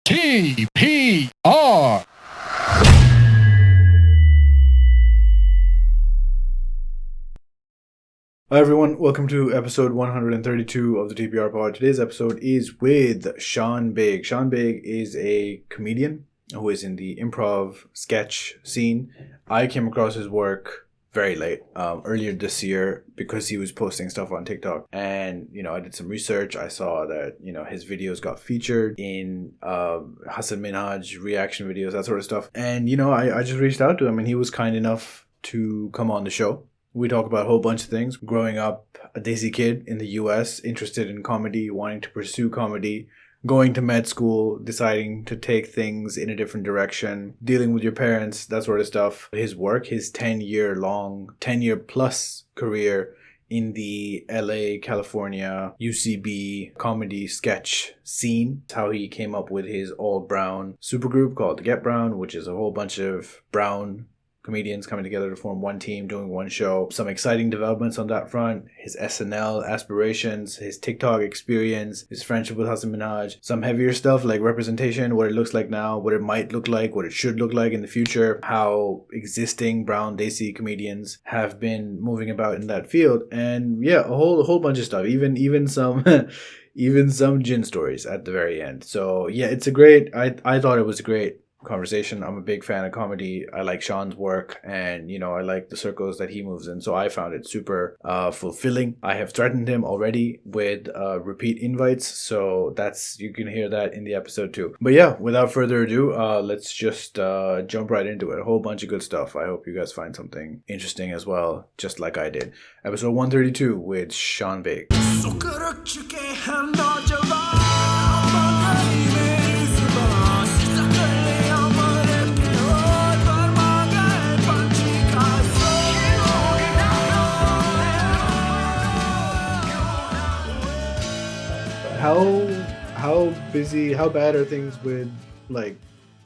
TPR. Hi everyone, welcome to episode 132 of the TPR pod. Today's episode is with Shaan Baig. Shaan Baig is a comedian who is in the improv sketch scene. I came across his work very late, earlier this year, because he was posting stuff on TikTok. And, I did some research. I saw that, his videos got featured in Hasan Minhaj reaction videos, that sort of stuff. And, I just reached out to him and he was kind enough to come on the show. We talk about a whole bunch of things. Growing up a desi kid in the US, interested in comedy, wanting to pursue comedy, going to med school, deciding to take things in a different direction, dealing with your parents, that sort of stuff. His work, his 10-year plus career in the LA, California, UCB comedy sketch scene. It's how he came up with his all brown supergroup called Get Brown, which is a whole bunch of brown comedians coming together to form one team, doing one show. Some exciting developments on that front. His SNL aspirations, his TikTok experience, his friendship with Hasan Minhaj. Some heavier stuff like representation, what it looks like now, what it might look like, what it should look like in the future, how existing brown desi comedians have been moving about in that field, and yeah, a whole bunch of stuff. Even some even some Jinn stories at the very end. So yeah, it's a great. I thought it was a great conversation. I'm a big fan of comedy. I like Shaan's work, and I like the circles that he moves in, so I found it super fulfilling. I have threatened him already with repeat invites, so that's, you can hear that in the episode too. But yeah, without further ado, let's just jump right into it. A whole bunch of good stuff. I hope you guys find something interesting as well, just like I did. Episode 132 with Shaan Baig. How busy, how bad are things with like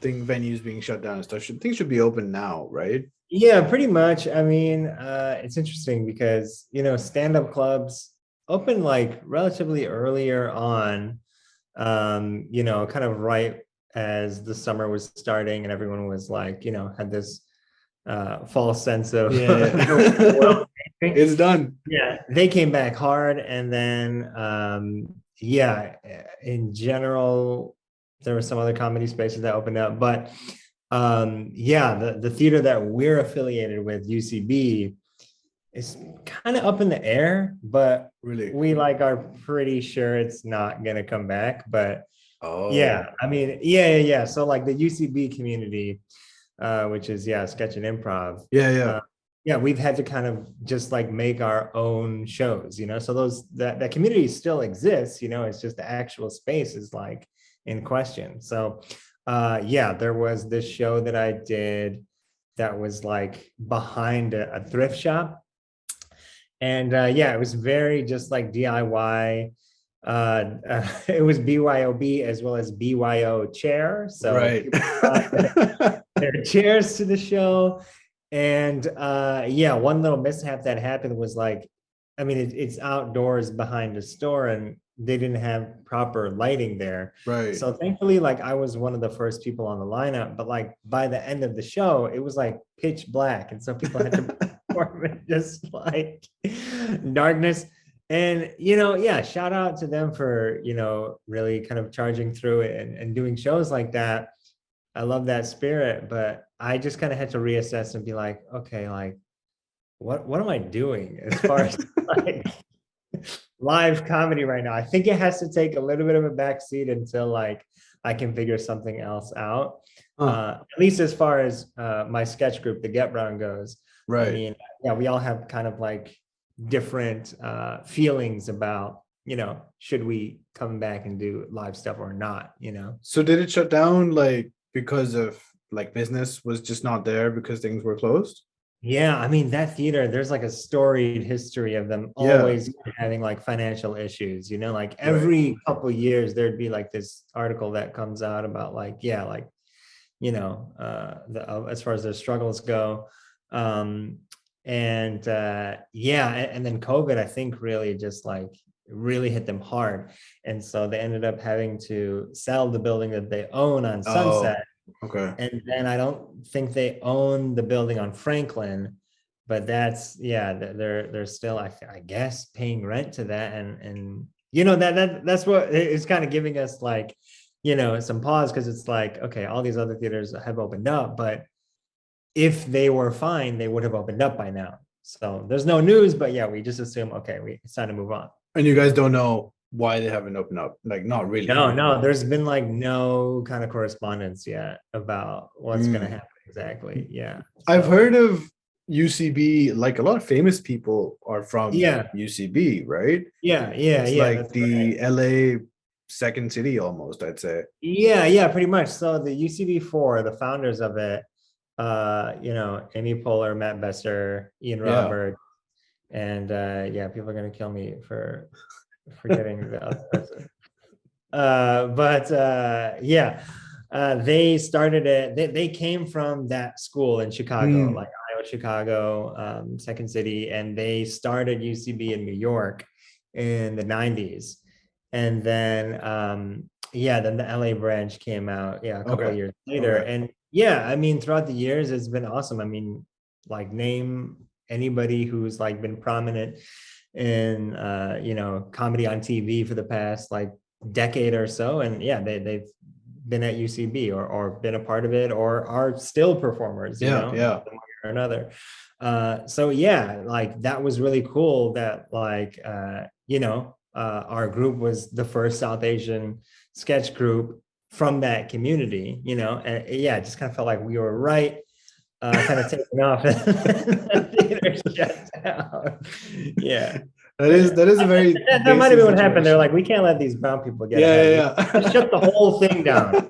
venues being shut down and stuff? Things should be open now, right? Yeah, pretty much. I mean, it's interesting because, stand-up clubs open like relatively earlier on, kind of right as the summer was starting and everyone was like, had this false sense of It's done. Yeah, they came back hard. And then, in general, there were some other comedy spaces that opened up. But the theater that we're affiliated with, UCB, is kind of up in the air, but Really? we are pretty sure it's not going to come back. But yeah, I mean, yeah. So like the UCB community, which is sketch and improv. We've had to kind of just like make our own shows, so that community still exists, it's just the actual space is like in question. So there was this show that I did that was like behind a thrift shop, and it was very just like DIY. It was BYOB as well as BYO chair, so right. there are chairs to the show. And one little mishap that happened was like, I mean, it's outdoors behind a store and they didn't have proper lighting there. Right. So thankfully, like I was one of the first people on the lineup, but like by the end of the show, it was like pitch black. And so people had to perform in just like darkness. And, shout out to them for, really kind of charging through it and doing shows like that. I love that spirit, but I just kind of had to reassess and be like, okay, like, what am I doing as far as like live comedy right now? I think it has to take a little bit of a backseat until like I can figure something else out. At least as far as my sketch group, the Get Brown, goes. Right. I mean, we all have kind of like different feelings about, should we come back and do live stuff or not, So did it shut down like because of like business was just not there because things were closed? Yeah, I mean, that theater, there's like a storied history of them always having like financial issues, like every couple of years there'd be like this article that comes out about like, as far as their struggles go. And then COVID, I think, really just like really hit them hard. And so they ended up having to sell the building that they own on Oh, Sunset. okay. And then I don't think they own the building on Franklin, but that's, yeah, they're still, I guess, paying rent to that. And you know, that's what it's kind of giving us, like, you know, some pause, because it's like, okay, all these other theaters have opened up, but if they were fine, they would have opened up by now. So there's no news, but yeah, we just assume, okay, it's time to move on. And you guys don't know why they haven't opened up? Like, not really. No, there's been like no kind of correspondence yet about what's going to happen exactly. Yeah. I've heard of UCB, like a lot of famous people are from Yeah. UCB, right? Yeah. It's Yeah. like the LA second city almost, I'd say. Yeah, pretty much. So the UCB4, the founders of it, you know, Amy Poehler, Matt Besser, Ian Robert, and yeah, people are gonna kill me for forgetting the other person. Yeah, they started it. They came from that school in Chicago, like Iowa, Chicago, second city, and they started UCB in New York in the 90s. And then yeah, then the LA branch came out, yeah, a couple of years later. And yeah, I mean, throughout the years, it's been awesome. I mean, like, name anybody who's like been prominent in you know, comedy on TV for the past like decade or so, and yeah, they've been at UCB or been a part of it or are still performers, you know, one way or another. So yeah, like, that was really cool that, like, you know, our group was the first South Asian sketch group from that community, you know, and yeah, it just kind of felt like we were right, kind of taking off. Shut down. Yeah. That is a very that might have been what happened. They're like, we can't let these brown people get ahead. Shut the whole thing down.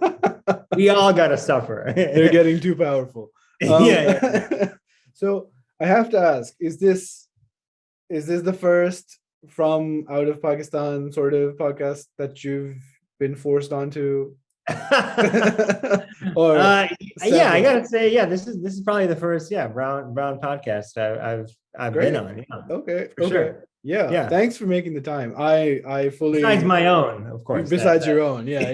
We all gotta suffer. They're getting too powerful. Yeah. So I have to ask, is this the first from out of Pakistan sort of podcast that you've been forced onto? Or yeah, I gotta say, yeah, this is probably the first, yeah, brown podcast I've been on. Yeah. Okay. For sure. Yeah. Thanks for making the time. I fully, besides my own, of course. Besides your own, Yeah.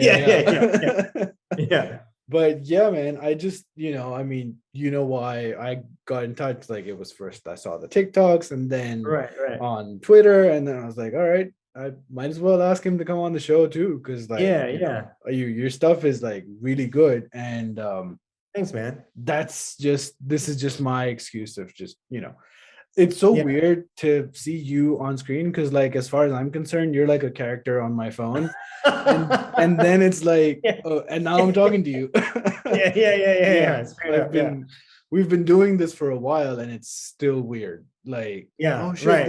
But yeah, man, I just, you know, I mean, you know why I got in touch? Like, it was first I saw the TikToks, and then right on Twitter, and then I was like, all right, I might as well ask him to come on the show too, because like, you know, your stuff is like really good, and thanks, man. This is just my excuse of just, you know, it's so weird to see you on screen, because like, as far as I'm concerned, you're like a character on my phone. and then it's like, and now I'm talking to you. We've been doing this for a while, and it's still weird. Like, oh shit,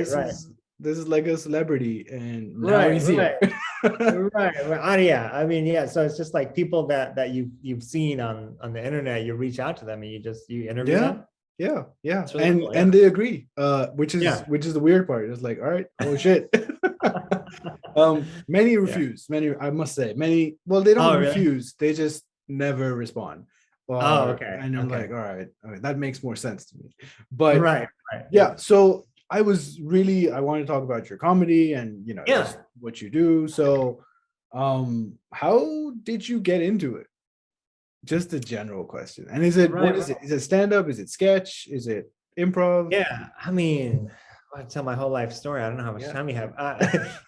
this is like a celebrity, and now he's here. Yeah, I mean, yeah. So it's just like people that you've seen on the internet. You reach out to them and you interview them. Yeah. Really cool, and they agree, which is the weird part. It's like, all right, oh shit. Many refuse. Many, I must say, many. Well, they don't refuse. They just never respond. Okay. And I'm like, all right, that makes more sense to me. But right. Yeah. So I want to talk about your comedy and, you know, just what you do. So, how did you get into it? Just a general question. And is it what is it? Is it stand-up? Is it sketch? Is it improv? Yeah, I mean, I tell my whole life story. I don't know how much time you have.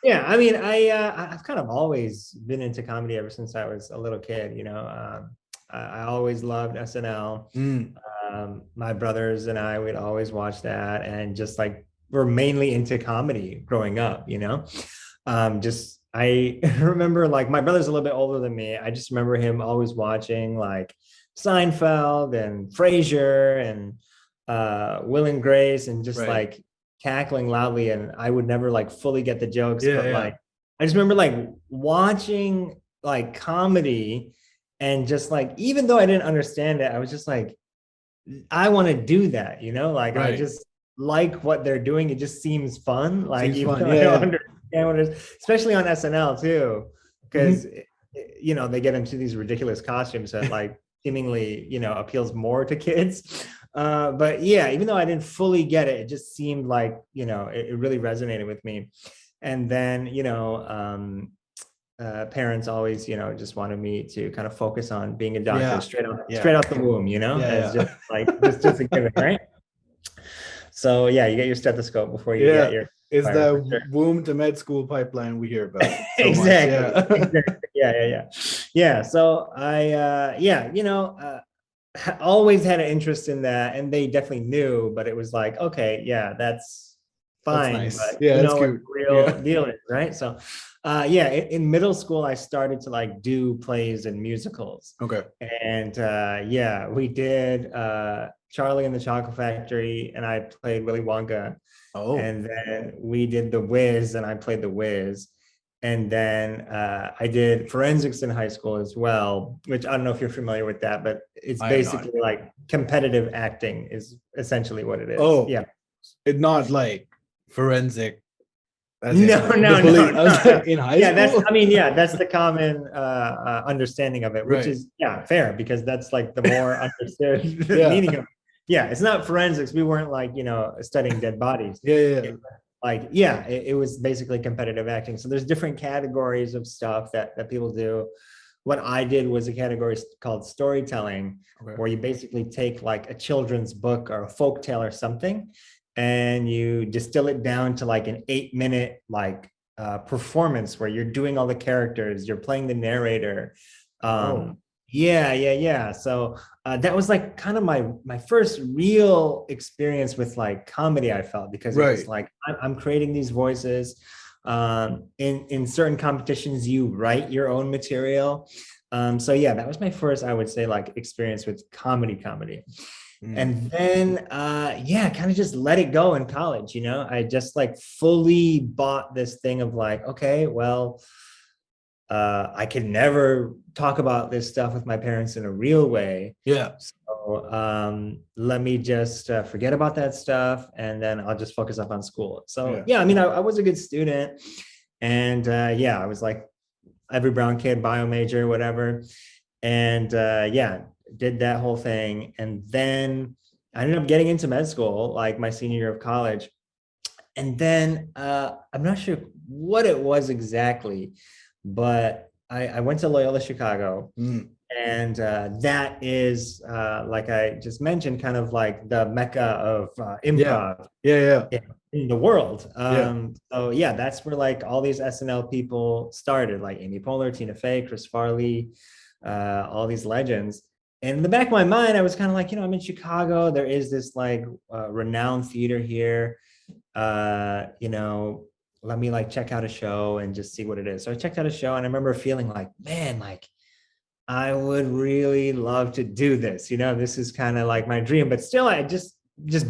Yeah, I mean, I've kind of always been into comedy ever since I was a little kid. You know, I always loved SNL. My brothers and I would always watch that, and just like, we're mainly into comedy growing up. You know, I remember, like, my brother's a little bit older than me. I just remember him always watching like Seinfeld and Frasier and Will and Grace, and just like cackling loudly. And I would never like fully get the jokes, like, I just remember like watching like comedy, and just like, even though I didn't understand it, I was just like, I want to do that, you know, like I just like what they're doing. It just seems fun. Like, even though I don't understand what it is, especially on SNL too, because you know, they get into these ridiculous costumes that like seemingly, you know, appeals more to kids. But yeah, even though I didn't fully get it, it just seemed like, you know, it really resonated with me. And then, parents always, just wanted me to kind of focus on being a doctor Yeah. straight out the womb, as Yeah. just like just a given, right? So yeah, you get your stethoscope before you Yeah. get your It's fire the for sure. womb to med school pipeline we hear about so much. Exactly. Yeah. Exactly. Yeah. So I always had an interest in that, and they definitely knew, but it was like, okay, yeah, that's That's fine, nice. but Yeah, you that's know what cute. the real Yeah. deal is, right? So yeah, in middle school I started to like do plays and musicals. Okay. And yeah, we did Charlie and the Chocolate Factory, and I played Willy Wonka. Oh. And then we did The Wiz, and I played The Wiz. And then I did forensics in high school as well, which I don't know if you're familiar with that, but it's I am not. basically like competitive acting is essentially what it is. Oh, Yeah. it's not like forensic. As No, in no, the no, police. I was no. like, in high Yeah, school? that's the common understanding of it, which Right. is fair, because that's like the more understood Yeah. meaning of it. Yeah, it's not forensics. We weren't like, studying dead bodies. Yeah. Like, it was basically competitive acting. So there's different categories of stuff that people do. What I did was a category called storytelling, Okay. where you basically take like a children's book or a folk tale or something, and you distill it down to like an 8-minute like performance, where you're doing all the characters, you're playing the narrator. Oh. Yeah. So that was like kind of my first real experience with like comedy, I felt, because it was Right. like I'm creating these voices. In certain competitions, you write your own material. So yeah, that was my first, I would say, like experience with comedy. And then kind of just let it go in college. I just like fully bought this thing of like, okay, well, I can never talk about this stuff with my parents in a real way. Yeah. So let me just forget about that stuff, and then I'll just focus up on school. So Yeah. I mean, I was a good student, and I was like every brown kid, bio major, whatever. And did that whole thing. And then I ended up getting into med school, like my senior year of college. And then I'm not sure what it was exactly, but I went to Loyola Chicago. And that is, like I just mentioned, kind of like the mecca of improv Yeah. in the world. Yeah. So yeah, that's where like all these SNL people started, like Amy Poehler, Tina Fey, Chris Farley, all these legends. And in the back of my mind, I was kind of like, I'm in Chicago. There is this like renowned theater here. Let me like check out a show and just see what it is. So I checked out a show, and I remember feeling like, man, like I would really love to do this. This is kind of like my dream, but still I just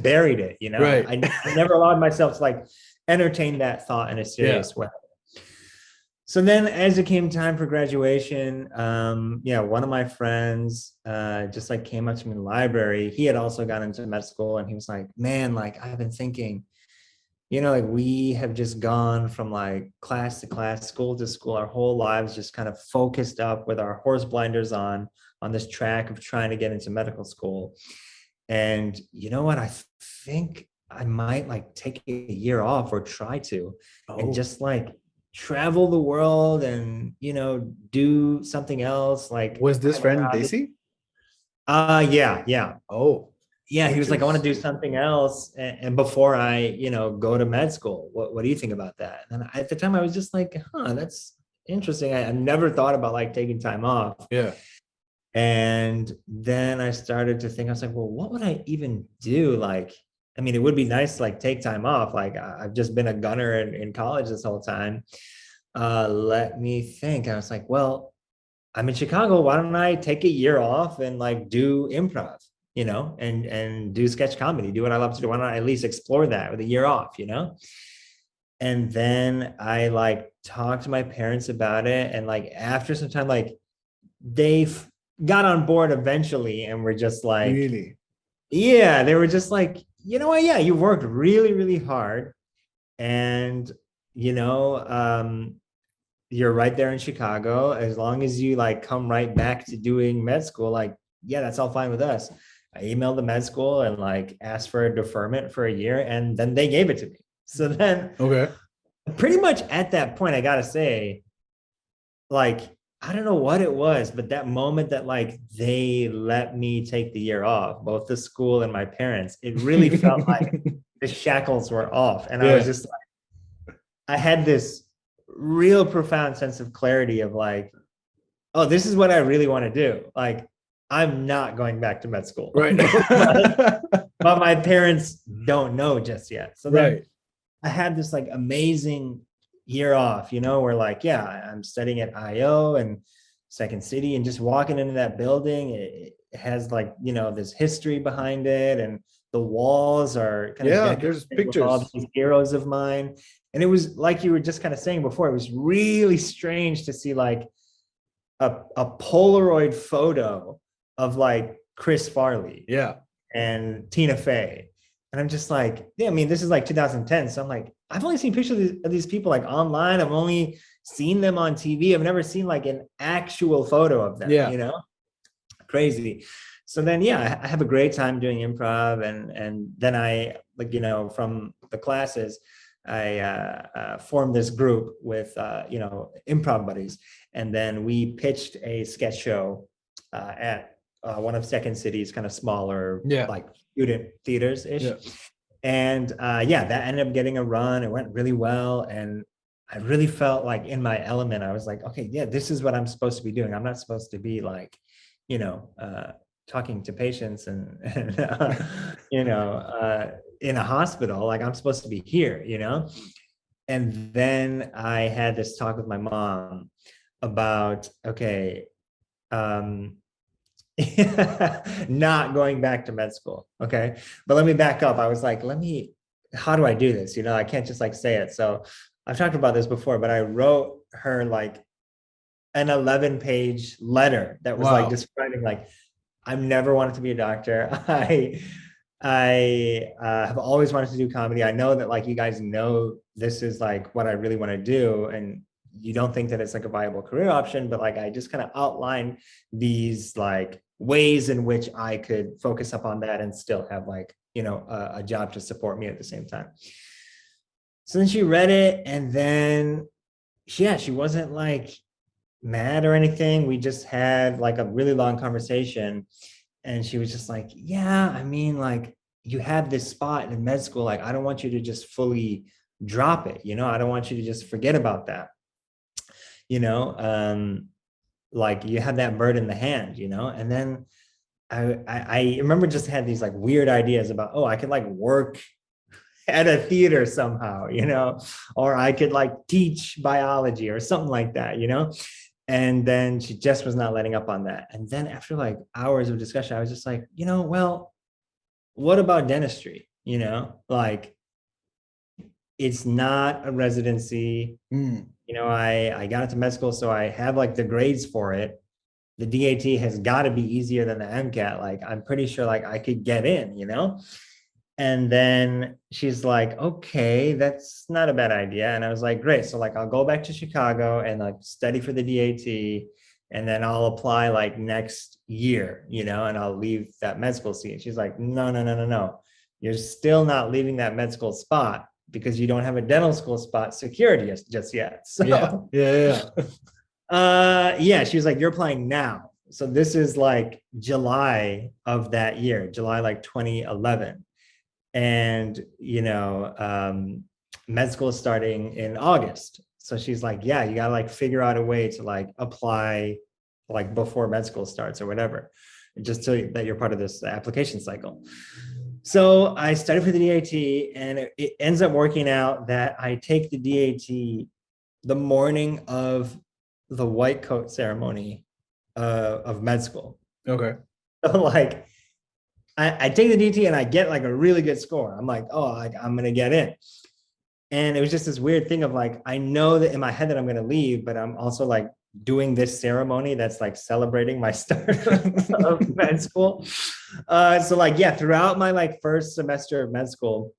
buried it. Right. I never allowed myself to like entertain that thought in a serious way. So then as it came time for graduation, one of my friends just like came up to me in the library. He had also gone into med school, and he was like, man, like I've been thinking, like we have just gone from like class to class, school to school, our whole lives just kind of focused up with our horse blinders on this track of trying to get into medical school. And you know what? I think I might like take a year off, or try to, and just like travel the world and, do something else. Like, was this friend Desi? Yeah. Oh. Yeah, he was like, I want to do something else, and before I, go to med school. What do you think about that? And at the time, I was just like, that's interesting. I never thought about like taking time off. Yeah. And then I started to think, I was like, well, what would I even do? Like, I mean, it would be nice to like take time off. Like I've just been a gunner in college this whole time. Let me think. I was like, well, I'm in Chicago. Why don't I take a year off and like do improv? And do sketch comedy, do what I love to do. Why not at least explore that with a year off, And then I like talked to my parents about it. And like after some time, like they've got on board eventually, and were just like, really? Yeah, they were just like, you know what? Yeah, you've worked really, really hard. And, you're right there in Chicago. As long as you like come right back to doing med school, like, yeah, that's all fine with us. I emailed the med school and like asked for a deferment for a year, and then they gave it to me. So then Okay. pretty much at that point, I gotta say, like, I don't know what it was, but that moment that like they let me take the year off, both the school and my parents, it really felt like the shackles were off. And I was Yeah. just like, I had this real profound sense of clarity of like, oh, this is what I really want to do. Like, I'm not going back to med school. Right. But my parents don't know just yet. So then Right. I had this like amazing year off, you know, where like, yeah, I'm studying at IO and Second City, and just walking into that building, it has like, you know, this history behind it, and the walls are kind of Yeah, decorated there's with all pictures. these heroes of mine. And it was like you were just kind of saying before, it was really strange to see like a Polaroid photo of like Chris Farley Yeah. and Tina Fey. And I'm just like, yeah, I mean, this is like 2010. So I'm like, I've only seen pictures of these people like online. I've only seen them on TV. I've never seen like an actual photo of them, Yeah. you know? Crazy. So then, yeah, I have a great time doing improv. And then I, like, you know, from the classes, I formed this group with, you know, improv buddies. And then we pitched a sketch show at one of Second City's kind of smaller, Yeah. like student theaters ish. Yeah. And yeah, that ended up getting a run. It went really well. And I really felt like in my element. I was like, okay, yeah, this is what I'm supposed to be doing. I'm not supposed to be like, you know, talking to patients and you know, in a hospital. Like I'm supposed to be here, you know? And then I had this talk with my mom about, okay, um, not going back to med school. Okay. But let me back up. I was like, how do I do this? You know, I can't just like say it. So I've talked about this before, but I wrote her like an 11-page letter that was like Wow. describing like, I've never wanted to be a doctor. I have always wanted to do comedy. I know that like you guys know this is like what I really want to do, and you don't think that it's like a viable career option, but like I just kind of outlined these like ways in which I could focus up on that and still have like, you know, a job to support me at the same time. So then she read it, and then yeah, she wasn't like mad or anything. We just had like a really long conversation, and she was just like, yeah, I mean, like you have this spot in med school. Like, I don't want you to just fully drop it. You know, I don't want you to just forget about that. You know, like you have that bird in the hand, you know? And then I remember just had these like weird ideas about, oh, I could like work at a theater somehow, you know, or I could like teach biology or something like that, you know? And then she just was not letting up on that. And then after like hours of discussion, I was just like, you know, well, what about dentistry? You know, like it's not a residency. Mm. You know, I got into med school, so I have like the grades for it. The DAT has got to be easier than the MCAT. Like I'm pretty sure like I could get in, you know? And then she's like, okay, that's not a bad idea. And I was like, great. So like I'll go back to Chicago and like study for the DAT, and then I'll apply like next year, you know, and I'll leave that med school seat. And she's like, no, no, no, no, no. You're still not leaving that med school spot because you don't have a dental school spot secured just yet. Yeah. So Yeah. yeah, she was like, you're applying now. So this is like July of that year, July like 2011. And you know, med school is starting in August. So she's like, yeah, you gotta like figure out a way to like apply like before med school starts or whatever, just so that you're part of this application cycle. So I studied for the DAT, and it ends up working out that I take the DAT the morning of the white coat ceremony of med school. Okay. So like I take the DT and I get like a really good score. I'm like, oh, I'm gonna get in. And it was just this weird thing of like, I know that in my head that I'm gonna leave, but I'm also like doing this ceremony that's like celebrating my start of med school. So like, yeah, throughout my like first semester of med school,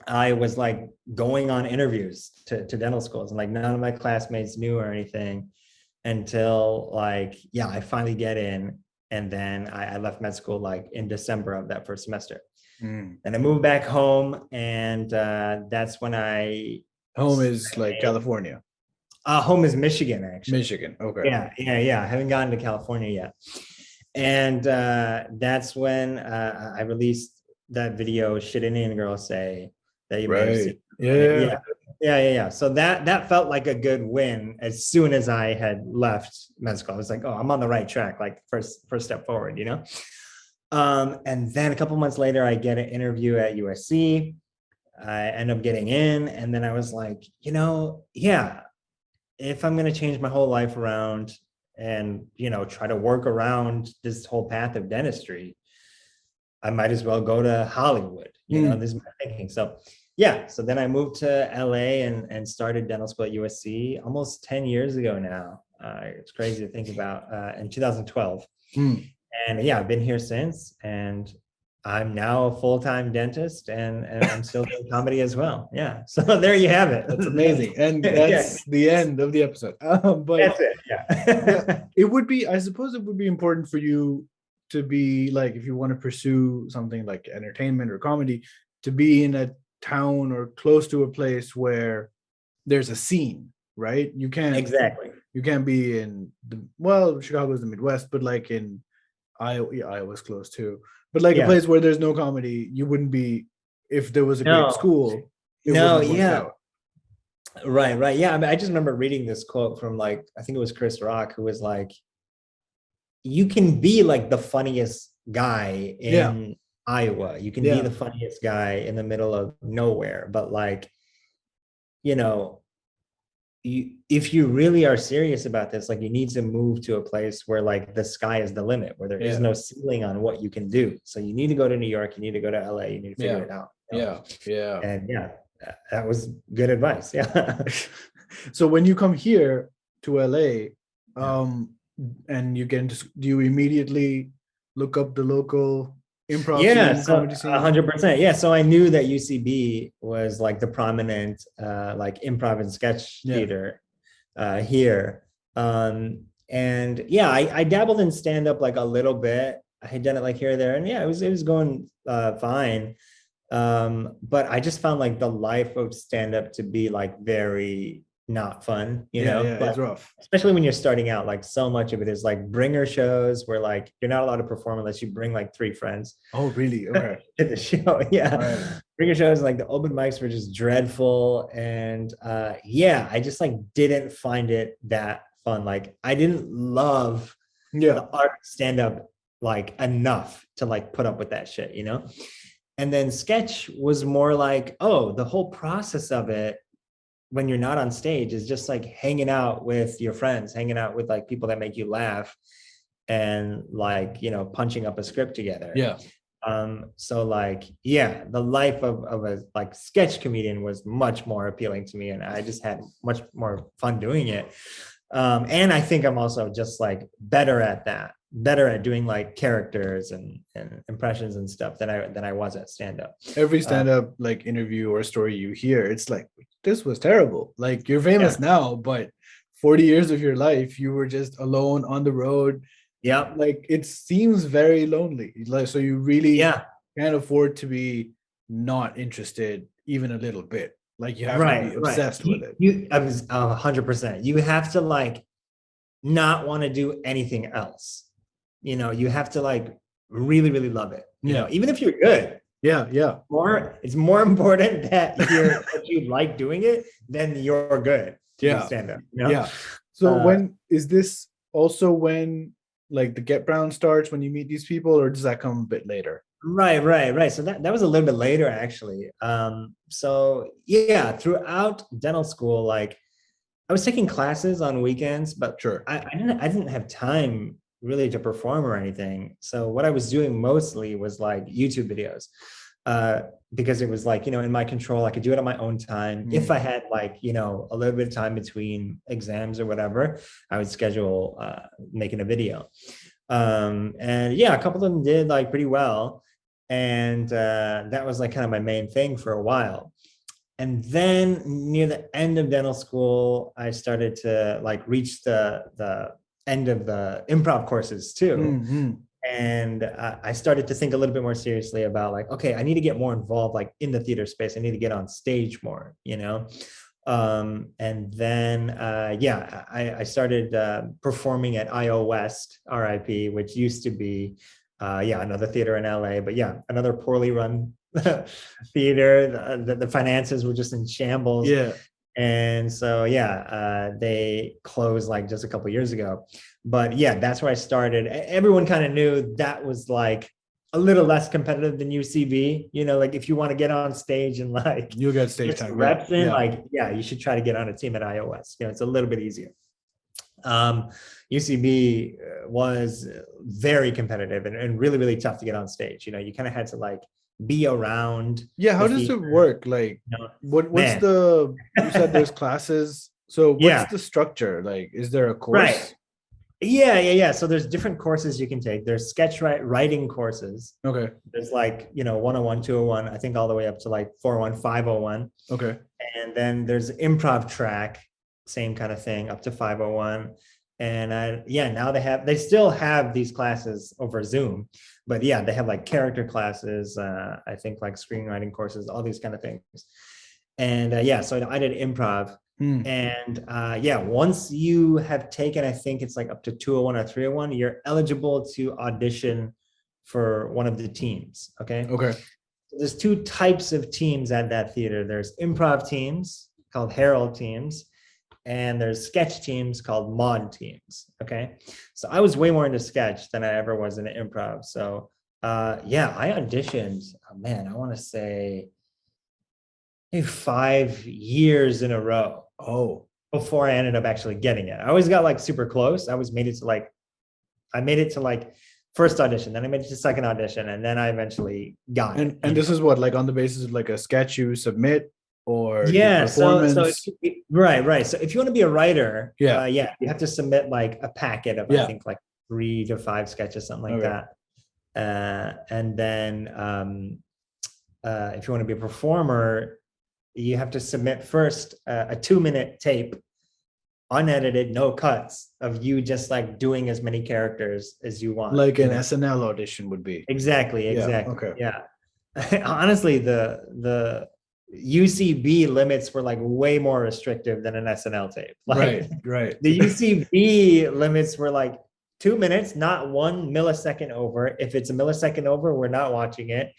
I was like going on interviews to dental schools, and like none of my classmates knew or anything until like, yeah, I finally get in. And then I left med school like in December of that first semester. Mm. And I moved back home, and that's when I Home is like California. Home is Michigan, actually. Michigan. Okay. Yeah. I haven't gotten to California yet. And that's when I released that video, Should Indian Girl Say, that you may have Right. seen. Yeah. Yeah. So that felt like a good win as soon as I had left med school. I was like, oh, I'm on the right track, like first step forward, you know? And then a couple months later, I get an interview at USC. I end up getting in, and then I was like, you know, yeah, if I'm going to change my whole life around and, you know, try to work around this whole path of dentistry, I might as well go to Hollywood. You know, this is my thinking. So yeah, so then I moved to LA and started dental school at USC almost 10 years ago now. It's crazy to think about, in 2012. And yeah, I've been here since, and I'm now a full-time dentist, and I'm still doing comedy as well. Yeah. So there you have it. That's amazing. And that's the end of the episode. But that's it. Yeah. It would be, I suppose it would be important for you to be like, if you want to pursue something like entertainment or comedy, to be in a town or close to a place where there's a scene, right? You can't be in Chicago's the Midwest, but like in Iowa's close too. But like a place where there's no comedy, you wouldn't be, if there was a great school. Right. Yeah. I mean, I just remember reading this quote from, like, I think it was Chris Rock, who was like, you can be like the funniest guy in Iowa. You can be the funniest guy in the middle of nowhere. But like, you know, if you really are serious about this, like, you need to move to a place where like the sky is the limit, where there is no ceiling on what you can do. So you need to go to New York, you need to go to LA, you need to figure it out. Yeah. And that was good advice. Yeah. So when you come here to LA, and you get into, do you immediately look up the local improv scene, comedy scene? 100%. Yeah. So I knew that UCB was like the prominent like improv and sketch theater here. And yeah, I dabbled in stand-up like a little bit. I had done it like here or there, and yeah, it was going fine. But I just found like the life of stand-up to be like very not fun, you know. But it's rough, especially when you're starting out. Like, so much of it is like bringer shows where like you're not allowed to perform unless you bring like 3 friends. Oh, really? Okay. To the show. Right. Bringer shows, like the open mics were just dreadful, and I just like didn't find it that fun. Like, I didn't love the art stand-up like enough to like put up with that shit, you know. And then sketch was more like, oh, the whole process of it when you're not on stage is just like hanging out with your friends, hanging out with like people that make you laugh, and like, you know, punching up a script together. So like, the life of a like sketch comedian was much more appealing to me, and I just had much more fun doing it. And I think I'm also just like better at doing like characters and impressions and stuff than I was at stand-up. Every stand-up like interview or story you hear, it's like, this was terrible. Like, you're famous now, but 40 years of your life you were just alone on the road. Like, it seems very lonely. Like, so you really can't afford to be not interested even a little bit. Like, you have to be obsessed with it. I was 100%. You have to like not want to do anything else. You know, you have to like really, really love it. You know, even if you're good. It's more important that that you like doing it than you're good to stand up. You know? So when is this also when like the Get Brown starts, when you meet these people, or does that come a bit later? Right. So that was a little bit later, actually. So yeah, throughout dental school, like I was taking classes on weekends, but I didn't have time really to perform or anything. So what I was doing mostly was like YouTube videos, because it was like, you know, in my control. I could do it on my own time. If I had like, you know, a little bit of time between exams or whatever, I would schedule making a video. And a couple of them did like pretty well. And that was like kind of my main thing for a while. And then near the end of dental school, I started to like reach the end of the improv courses too. And I started to think a little bit more seriously about like, okay, I need to get more involved like in the theater space. I need to get on stage more, you know? And then, I started performing at IO West, RIP, which used to be, another theater in LA, but yeah, another poorly run theater. The finances were just in shambles. Yeah. And so, they closed like just a couple years ago. But yeah, that's where I started. Everyone kind of knew that was like a little less competitive than UCB. You know, like if you want to get on stage and like You'll get stage get some time. reps in, Yeah. like, you should try to get on a team at iOS. You know, it's a little bit easier. UCB was very competitive and really, really tough to get on stage. You know, you kind of had to like be around. Yeah. How the does it theater, work? Like, you know? what's Man. you said there's classes. So what's Yeah. the structure? Like, is there a course? Right. Yeah. So there's different courses you can take. There's sketch writing courses. Okay. There's like, 101, 201, I think all the way up to like 401, 501. Okay. And then there's improv track, same kind of thing, up to 501. And now they still have these classes over Zoom, but yeah, they have like character classes, I think like screenwriting courses, all these kind of things. And so I did improv. And once you have taken, I think it's like up to 201 or 301, you're eligible to audition for one of the teams. Okay. There's two types of teams at that theater. There's improv teams called Herald teams, and there's sketch teams called Maude teams. Okay. So I was way more into sketch than I ever was into improv. So I auditioned, I want to say maybe 5 years in a row. Oh, before I ended up actually getting it. I always got like super close. I made it to like first audition, then I made it to second audition, and then I eventually got it. And this is what, like on the basis of like a sketch you submit or performance? Right. So if you want to be a writer, you have to submit like a packet of I think like 3 to 5 sketches, something like that. And then if you want to be a performer, you have to submit first a 2-minute tape, unedited, no cuts, of you just like doing as many characters as you want. Like an SNL audition would be. Exactly. Okay. Yeah. Honestly, the UCB limits were like way more restrictive than an SNL tape. Like, right. The UCB limits were like 2 minutes, not 1 millisecond over. If it's a millisecond over, we're not watching it.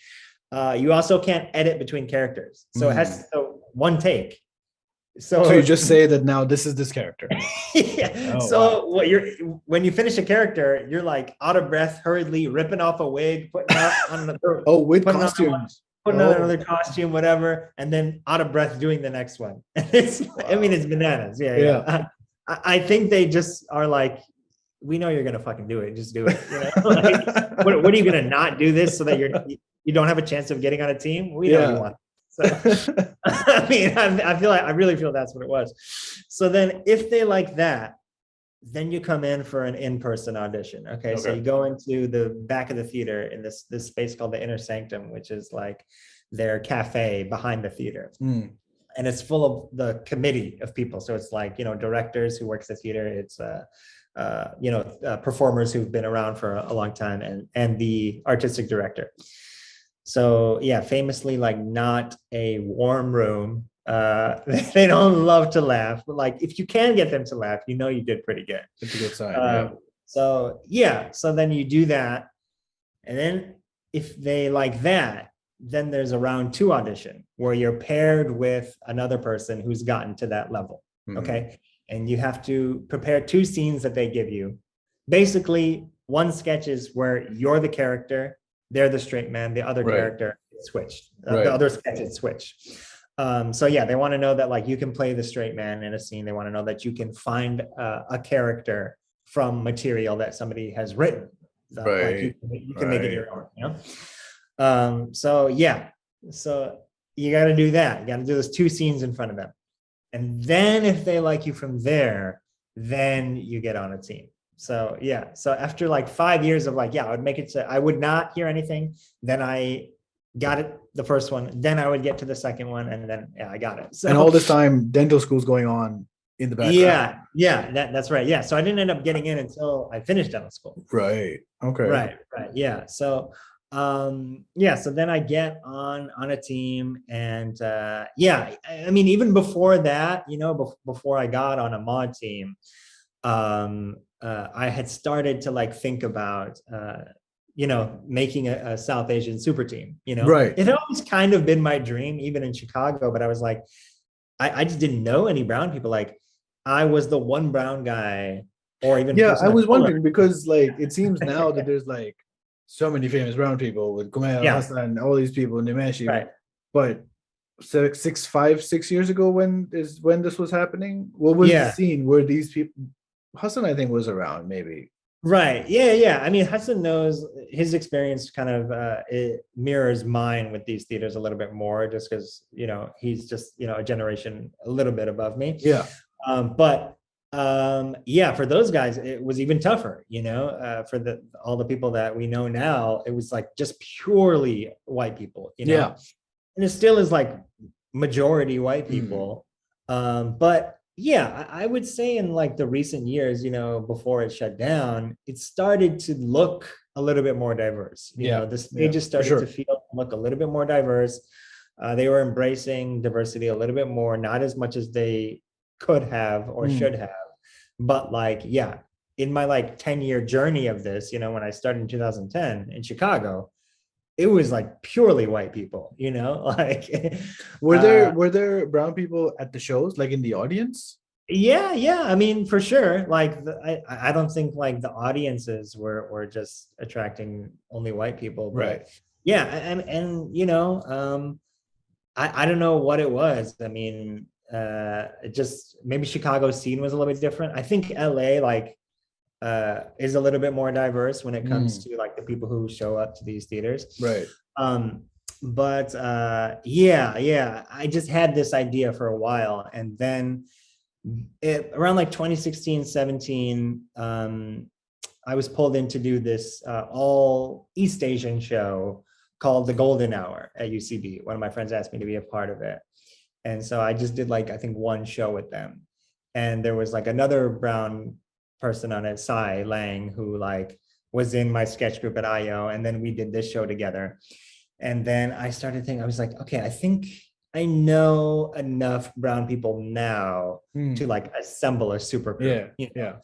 You also can't edit between characters. So it has one take. So you just say that now this is this character. When you finish a character, you're like out of breath, hurriedly ripping off a wig, putting on another with costumes. Putting on another costume, whatever, and then out of breath doing the next one. It's bananas. Yeah. I think they just are like, we know you're gonna fucking do it. Just do it. You know? Like, what are you gonna not do this so that you don't have a chance of getting on a team? We know you want. So I really feel that's what it was. So then if they like that, then you come in for an in-person audition. Okay. So you go into the back of the theater in this space called the Inner Sanctum, which is like their cafe behind the theater. And it's full of the committee of people. So it's like, directors who works the theater. It's performers who've been around for a long time, and the artistic director. So famously, like, not a warm room. They don't love to laugh, but like if you can get them to laugh, you did pretty good. It's a good sign. So then you do that, and then if they like that, then there's a round 2 audition where you're paired with another person who's gotten to that level. Okay. And you have to prepare 2 scenes that they give you. Basically, one sketch is where you're the character, they're the straight man, the other character is switched. The other sketch is switched. They want to know that like you can play the straight man in a scene. They want to know that you can find a character from material that somebody has written. Like you can make it your own. So you got to do that. You got to do those 2 scenes in front of them. And then if they like you from there, then you get on a team. So after like 5 years of like, I would make it to, I would not hear anything. Then I got it, the first one, then I would get to the second one, and then I got it. So, and all this time, dental school's going on in the background. That's right. So I didn't end up getting in until I finished dental school. Right. Okay. Right. Yeah. So Yeah, so then I get on a team, and yeah, I mean, even before that, before I got on a mod team, I had started to like think about making a South Asian super team. Right. It had always kind of been my dream, even in Chicago, but I was like, I just didn't know any brown people. Like, I was the one brown guy, or even Yeah, I person of was color. wondering because like it seems now that there's like so many famous brown people with Kumail, Yeah, Hassan, all these people, Nimeshi, right. but 6 years ago when this was happening, what was the Yeah. scene where these people? Hassan, I think, was around maybe. Right. Yeah. Yeah. I mean, Hassan knows his experience kind of it mirrors mine with these theaters a little bit more, just because he's just a generation a little bit above me. Yeah. But yeah, for those guys, it was even tougher. For the all the people that we know now, it was like just purely white people. Yeah. And it still is like majority white Mm. people. But yeah, I would say in like the recent years, before it shut down, it started to look a little bit more diverse. Yeah. The Yeah. stages For started to sure. feel look a little bit more diverse. They were embracing diversity a little bit more, not as much as they could have or Mm. should have. But like, yeah, in my like 10-year journey of this, when I started in 2010 in Chicago, it was like purely white people, like Were there brown people at the shows, like in the audience? yeah, yeah. I mean, for sure. Like I don't think like the audiences were just attracting only white people, Right. but yeah, and I don't know what it was. I mean, it just maybe Chicago's scene was a little bit different. I think LA like is a little bit more diverse when it comes Mm. to like the people who show up to these theaters. Right. Um, but yeah, yeah, I just had this idea for a while, and then around like 2016, 17, I was pulled in to do this all East Asian show called The Golden Hour at UCB. One of my friends asked me to be a part of it. And so I just did like, I think one show with them. And there was like another brown person on it, Sai Lang, who like was in my sketch group at IO. And then we did this show together. And then I started thinking, I was like, okay, I think I know enough brown people now to Mm. like assemble a super Yeah. group. Yeah.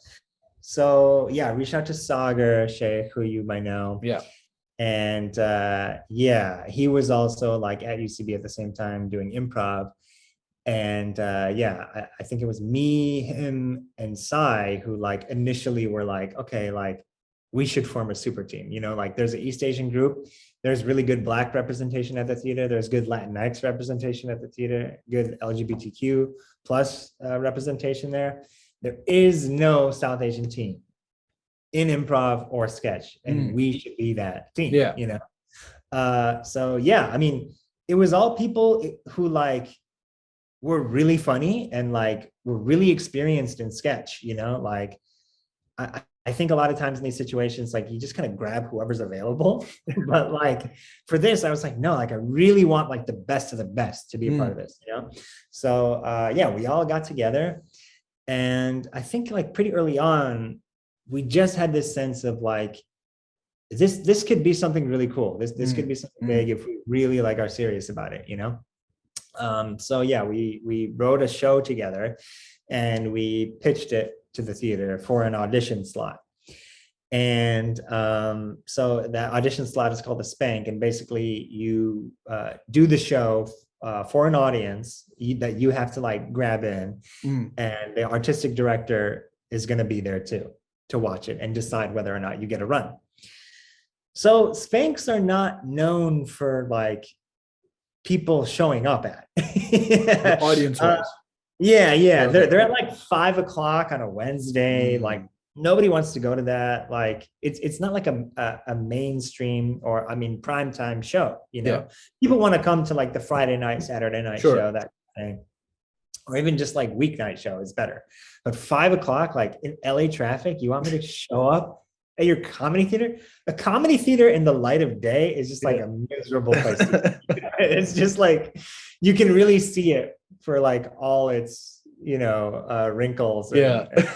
So yeah, I reached out to Sagar Sheikh, who you might know. Yeah. And yeah, he was also like at UCB at the same time doing improv. And yeah, I think it was me, him, and Sai who like initially were like, okay, like we should form a super team. Like there's an East Asian group. There's really good Black representation at the theater. There's good Latinx representation at the theater. Good LGBTQ plus representation there. There is no South Asian team in improv or sketch, and Mm. we should be that team. Yeah. So yeah, I mean, it was all people who like were really funny and like were really experienced in sketch. Like I think a lot of times in these situations, like you just kind of grab whoever's available. But like for this, I was like, no, like I really want like the best of the best to be a part of Mm. this. So yeah, we all got together, and I think like pretty early on, we just had this sense of like this could be something really cool. This could Mm. be something Mm. big if we really like are serious about it. So yeah, we wrote a show together, and we pitched it to the theater for an audition slot. And so that audition slot is called the Spank, and basically you do the show for an audience that you have to like grab in, Mm. and the artistic director is going to be there too to watch it and decide whether or not you get a run. So Spanks are not known for like people showing up at. The audience uh, was. yeah, yeah. Okay. They're at like 5 o'clock on a Wednesday. Like Mm. nobody wants to go to that. Like it's not like a mainstream or I mean primetime show. Yeah. People want to come to like the Friday night, Saturday night Sure. show, that thing, or even just like weeknight show is better. But 5 o'clock, like in LA traffic, you want me to show up at your comedy theater? A comedy theater in the light of day is just like Yeah. a miserable place to be. It's just like you can really see it for like all its wrinkles and, Yeah. and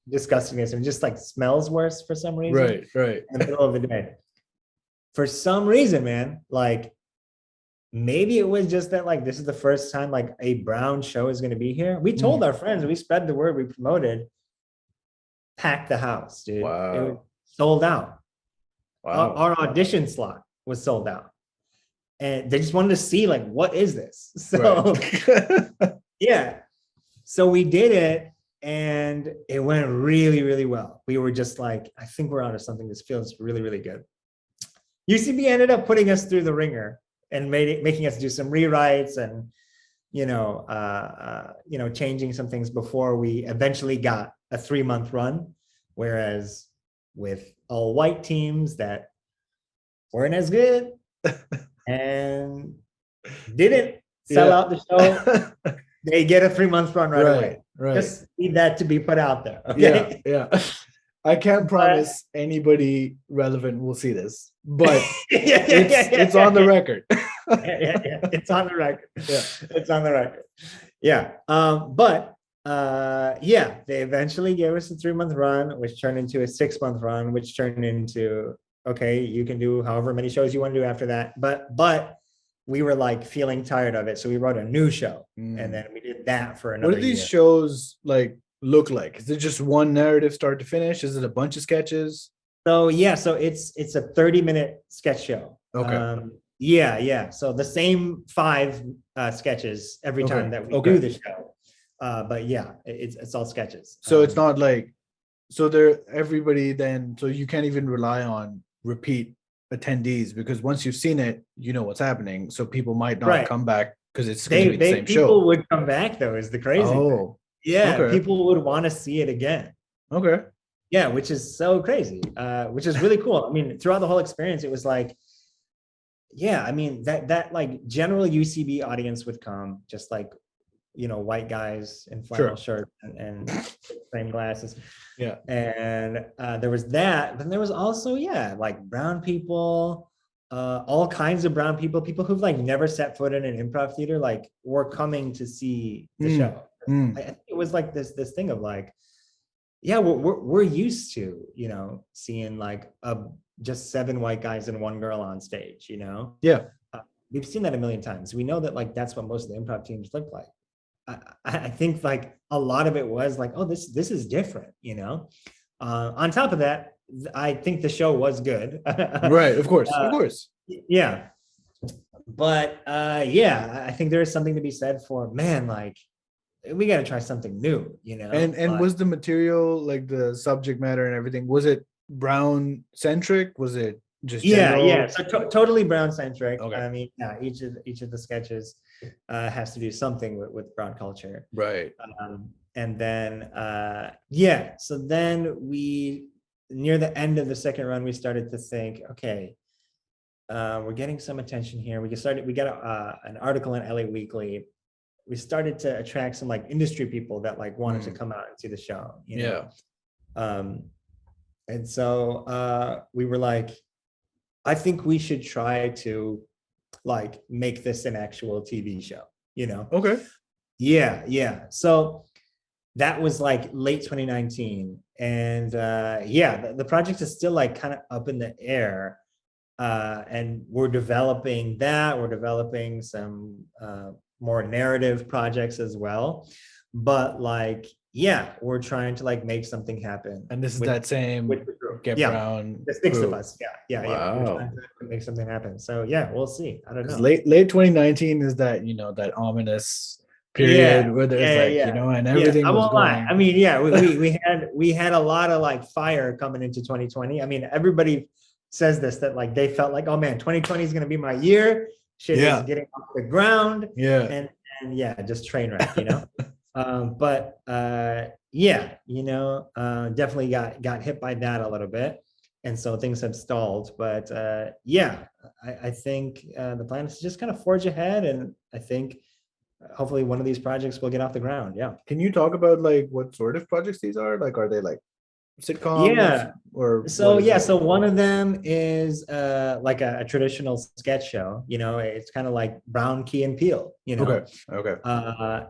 disgustingness, and just like smells worse for some reason Right. Right. in the middle of the day. for some reason, man, like maybe it was just that like this is the first time like a brown show is going to be here. We told our friends, we spread the word, we promoted, packed the house, dude. It was Wow. sold out. Wow. Our audition slot was sold out. And they just wanted to see like, what is this? So Right. yeah. So we did it and it went really, really well. We were just like, I think we're onto something. This feels really, really good. UCB ended up putting us through the ringer and making us do some rewrites and changing some things before we eventually got a 3-month run. Whereas with all white teams that weren't as good and didn't sell out the show, they get a 3-month run right away. Right. Just need that to be put out there. Okay. Yeah. I can't promise anybody relevant will see this, but it's on the record. It's on the record. Yeah. It's on the record. Yeah. They eventually gave us a 3-month run, which turned into a 6-month run, which turned into, okay, you can do however many shows you want to do after that. But we were like feeling tired of it. So we wrote a new show and then we did that for another What do these year. shows like look like? Is it just one narrative start to finish? Is it a bunch of sketches? So it's a 30-minute sketch show. Okay. So the same 5 sketches every time that we do the show. But yeah, it's all sketches. So it's not like, so everybody then, so you can't even rely on repeat attendees because once you've seen it, you know what's happening. So people might not come back because it's going to be the same show. People would come back though, is the crazy thing. Yeah, people would want to see it again. Okay. Yeah, which is so crazy, which is really cool. I mean, throughout the whole experience, it was like, yeah, I mean, that like general UCB audience would come, just like, white guys in flannel shirts and frame glasses. Yeah. And there was that. Then there was also, like brown people, all kinds of brown people who've like never set foot in an improv theater, like were coming to see the show. I think it was like this thing of like, yeah, we're used to, seeing like just 7 white guys and 1 girl on stage, Yeah. We've seen that a million times. We know that like that's what most of the improv teams look like. I think like a lot of it was like, oh, this is different, On top of that, I think the show was good. Right, of course. Yeah. But I think there is something to be said for, man, like we got to try something new, And like, was the material, like the subject matter and everything, was it brown centric? Was it just general? So totally brown centric. Okay. I mean, each of the sketches has to do something with brown culture. Right. And then so then we, near the end of the second run, we started to think, okay, we're getting some attention here. We got an article in LA Weekly. We started to attract some like industry people that like wanted to come out and see the show. And so we were like, I think we should try to like make this an actual TV show, Okay. Yeah. So that was like late 2019. And the project is still like kind of up in the air. And we're developing that. We're developing some more narrative projects as well. But like, we're trying to like make something happen. And this is that same Get Brown. The 6 of us. Yeah. Wow. We're trying to make something happen. So we'll see. I don't know. Late 2019 is that, that ominous period where there's and everything was going. I mean, we had a lot of like fire coming into 2020. I mean, everybody says this, that like they felt like, oh man, 2020 is going to be my year. Shit is getting off the ground. Yeah. And just train wreck, definitely got hit by that a little bit. And so things have stalled, but I think the plan is to just kind of forge ahead. And I think hopefully one of these projects will get off the ground. Yeah. Can you talk about like what sort of projects these are? Like, are they like sitcoms? So one of them is like a traditional sketch show. It's kind of like Brown, Key and Peele. Okay.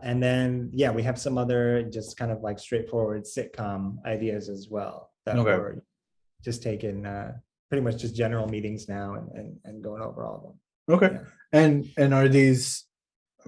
And then we have some other just kind of like straightforward sitcom ideas as well that we're just taking pretty much just general meetings now and going over all of them. Okay. Yeah. And are these,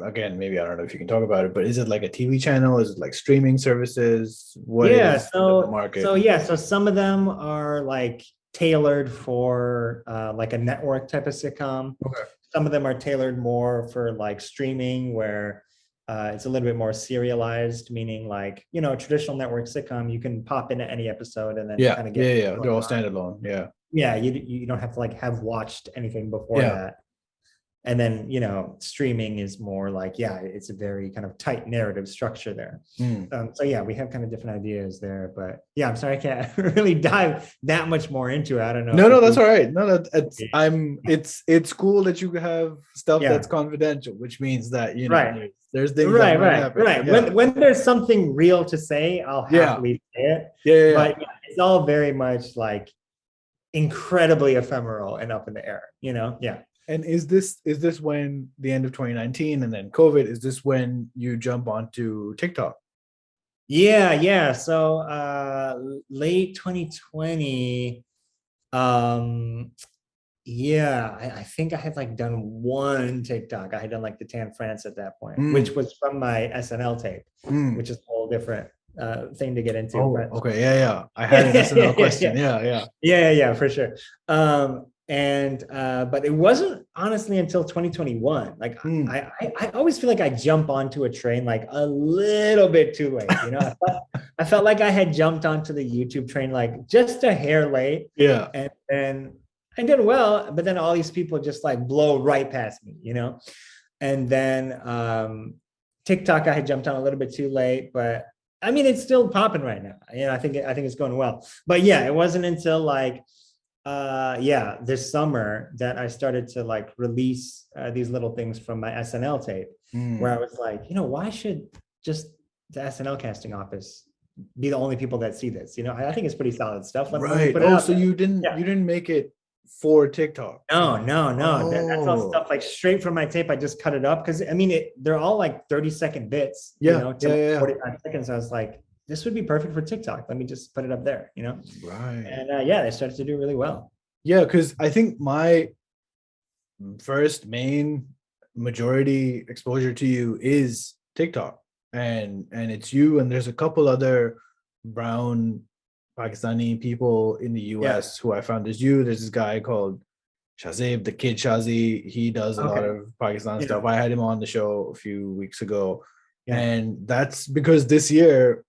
again, maybe I don't know if you can talk about it, but is it like a TV channel? Is it like streaming services? What Yeah, is the market? so some of them are like tailored for like a network type of sitcom. Okay. Some of them are tailored more for like streaming, where it's a little bit more serialized, meaning like, you know, a traditional network sitcom, you can pop into any episode and then Yeah, kind of yeah, get yeah. what's They're going all on. standalone. Yeah. Yeah, you don't have to like have watched anything before Yeah. that. And then, you know, streaming is more like, yeah, it's a very kind of tight narrative structure there. So yeah, we have kind of different ideas there, but yeah, I'm sorry, I can't really dive that much more into it. I don't know. No, if that's you- all right. No, it's cool that you have stuff Yeah. that's confidential, which means that, you know, Right. there's things that might happen. Right. Yeah. When there's something real to say, I'll Yeah. happily say it. Yeah. But yeah, it's all very much like incredibly ephemeral and up in the air, you know? Yeah. And is this when the end of 2019 and then COVID, is this when you jump onto TikTok? Yeah. So late 2020, yeah, I think I had like done one TikTok. I had done like the Tan France at that point, which was from my SNL tape, which is a whole different thing to get into. Oh, but, okay. Yeah. I had an SNL question. Yeah. Yeah, for sure. But it wasn't honestly until 2021. Like I always feel like I jump onto a train like a little bit too late. You know, I felt like I had jumped onto the YouTube train like just a hair late. Yeah. And then I did well, but then all these people just like blow right past me, you know? And then TikTok, I had jumped on a little bit too late, but I mean, it's still popping right now. You know, I think it's going well. But yeah, it wasn't until like this summer that I started to like release these little things from my SNL tape, where I was like, you know, why should just the SNL casting office be the only people that see this? You know, I think it's pretty solid stuff. Let me put it out So there. you didn't make it for TikTok? No. That's all stuff like straight from my tape. I just cut it up because I mean, they're all like 30-second bits. Yeah, you know, to yeah. 45 seconds. I was like, this would be perfect for TikTok. Let me just put it up there. You know, Right. And yeah, they started to do really well. Yeah, because I think my first main majority exposure to you is TikTok, and it's you, and there's a couple other brown Pakistani people in the US who I found. There's you, there's this guy called Shazib, the kid Shazi. He does a lot of Pakistan stuff. I had him on the show a few weeks ago, and that's because this year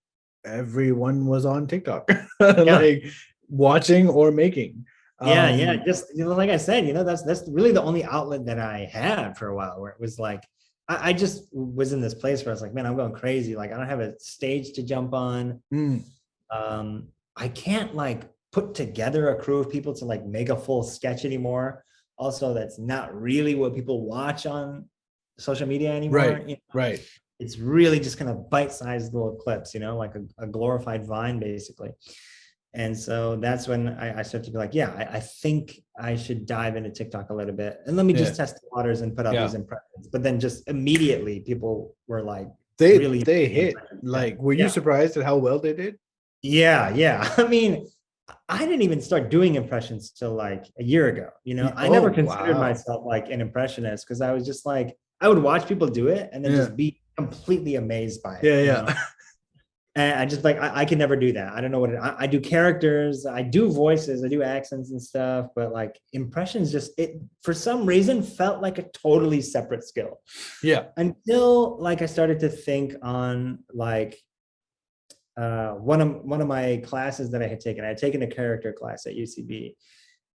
everyone was on TikTok, like watching or making. Just, you know, like I said, you know, that's really the only outlet that I had for a while, where it was like I just was in this place where I was like, man, I'm going crazy. Like I don't have a stage to jump on. I can't like put together a crew of people to like make a full sketch anymore. Also, that's not really what people watch on social media anymore. Right. You know? Right. It's really just kind of bite-sized little clips, you know, like a glorified Vine, basically. And so that's when I started to be like, yeah, I think I should dive into TikTok a little bit. And let me just test the waters and put out these impressions. But then just immediately people were like, they really hit. Like, were you surprised at how well they did? Yeah. I mean, I didn't even start doing impressions till like a year ago. You know, I never considered myself like an impressionist because I was just like, I would watch people do it and then just be completely amazed by it. You know? And I just like, I can never do that. I don't know what I do characters, I do voices, I do accents and stuff, but like impressions just, it for some reason felt like a totally separate skill. Yeah. Until like I started to think on like one of my classes that I had taken a character class at UCB.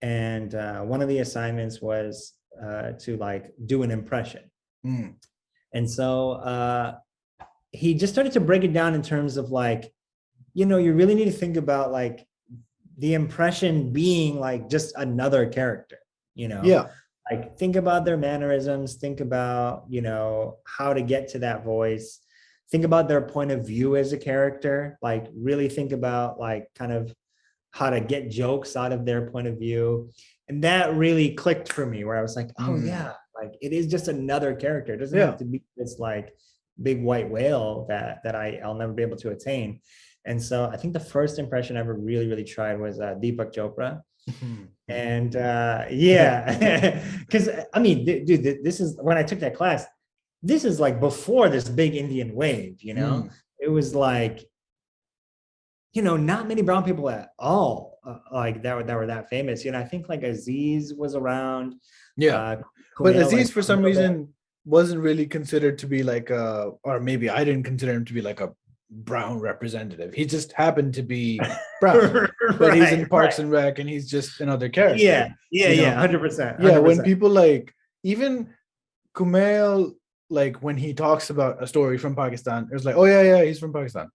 And one of the assignments was to like do an impression. And so he just started to break it down in terms of like, you know, you really need to think about like the impression being like just another character, you know? Yeah. Like think about their mannerisms, think about, you know, how to get to that voice, think about their point of view as a character, like really think about like kind of how to get jokes out of their point of view. And that really clicked for me where I was like, oh yeah, like it is just another character. It doesn't have to be this like big white whale that I'll never be able to attain. And so I think the first impression I ever really tried was Deepak Chopra. And yeah, because I mean, dude, this is when I took that class. This is like before this big Indian wave, you know. It was like, you know, not many brown people at all, like that were that famous. You know, I think like Aziz was around. Yeah. Uh, But Kumail, Aziz, like for a some little bit. reason, wasn't really considered to be like a, or maybe I didn't consider him to be like a brown representative. He just happened to be brown, but he's in Right, Parks right. and Rec, and he's just another Yeah, character. yeah, You yeah, know, 100%, yeah. When 100%. people like even Kumail, like when he talks about a story from Pakistan, it's like, oh yeah, yeah, he's from Pakistan.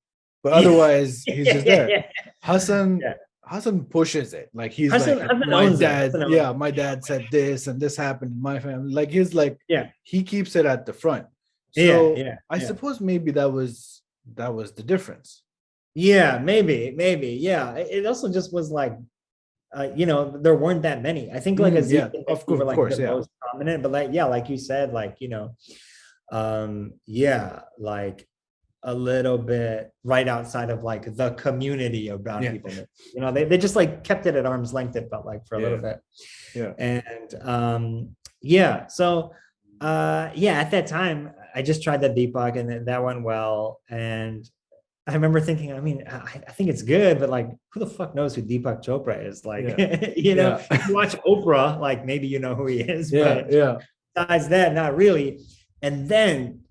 But Yeah, otherwise, he's just yeah, there. yeah. Hassan Yeah. Hassan pushes it. Like he's Hassan, like, Hassan my owns it. dad, Hassan owns yeah, it. my dad said this and this happened in my family. Like he's like, Yeah, he keeps it at the front. yeah, So yeah, I yeah. suppose maybe that was the difference. Yeah, maybe. Yeah. It also just was like, you know, there weren't that many. I think like Aziz Yeah, and of Nikki course, were of like the course, yeah. most prominent, but like, yeah, like you said, like, you know, yeah, like a little bit right outside of like the community of brown Yeah. people. You know, they just like kept it at arm's length, it felt like for a little Yeah. bit. Yeah. And yeah, so yeah, at that time I just tried the Deepak and that went well. And I remember thinking, I mean, I think it's good, but like, who the fuck knows who Deepak Chopra is? Like, Yeah. you know, Yeah. if you watch Oprah, like maybe you know who he is, Yeah. but Yeah. besides that, not really. And then,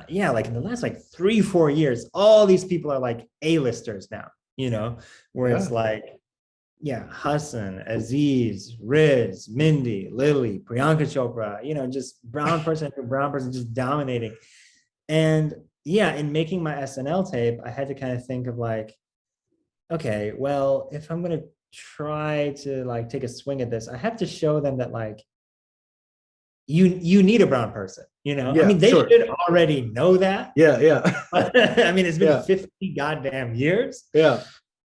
yeah, like in the last like 3-4 years, all these people are like A-listers now, you know, where it's Yeah. like, yeah, Hassan, Aziz, Riz, Mindy, Lily, Priyanka Chopra, you know, just brown person after brown person just dominating. And yeah, in making my SNL tape, I had to kind of think of like, okay, well, if I'm gonna try to like take a swing at this, I have to show them that like you need a brown person, you know. I Yeah. mean, they Sure. should already know that. Yeah. Yeah. I mean, it's been Yeah. 50 goddamn years, Yeah.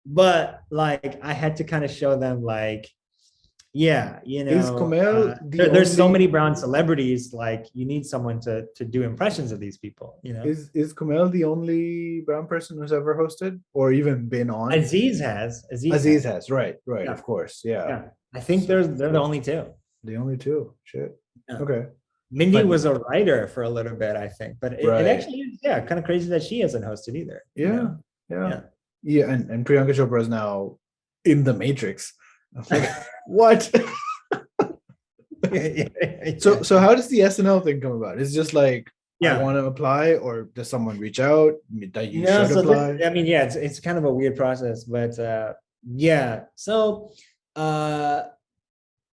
but like I had to kind of show them like, yeah, you Is know, Kumail the there's so many only brown celebrities, like you need someone to do impressions of these people, you know. is Kumail the only brown person who's ever hosted or even been on? Aziz Aziz has, has, right, right, yeah, of course, yeah. yeah. I think So they're the only two. the only two. Shit. Yeah. Okay. Mindy But was a writer for a little bit, I think, but it right. actually is, yeah, kind of crazy that she hasn't hosted either, you Yeah. know. Yeah. Yeah. Yeah. And Priyanka Chopra is now in the Matrix. I'm like, what? So how does the SNL thing come about? It's just like I Yeah. want to apply, or does someone reach out that you No, should so apply? I mean, yeah, it's kind of a weird process, but yeah. So uh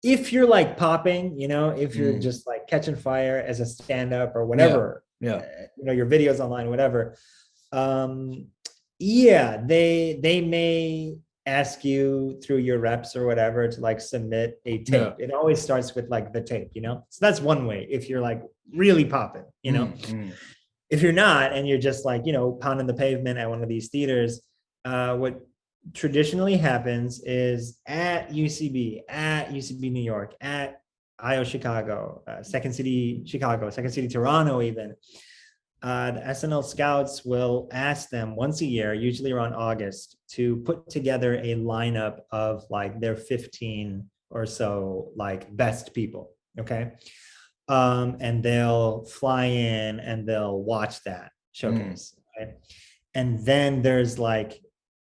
if you're like popping, you know, if you're just like catching fire as a stand-up or Yeah. whatever, Yeah. you know, your videos online, whatever. Yeah, they may ask you through your reps or whatever to like submit a tape. Yeah. It always starts with like the tape, you know. So that's one way if you're like really popping, you know. If you're not and you're just like, you know, pounding the pavement at one of these theaters, what traditionally happens is at UCB New York, at IO Chicago, Second City Chicago, Second City Toronto, even. The SNL scouts will ask them once a year, usually around August, to put together a lineup of like their 15 or so like best people. Okay. And they'll fly in and they'll watch that showcase. Right? And then there's like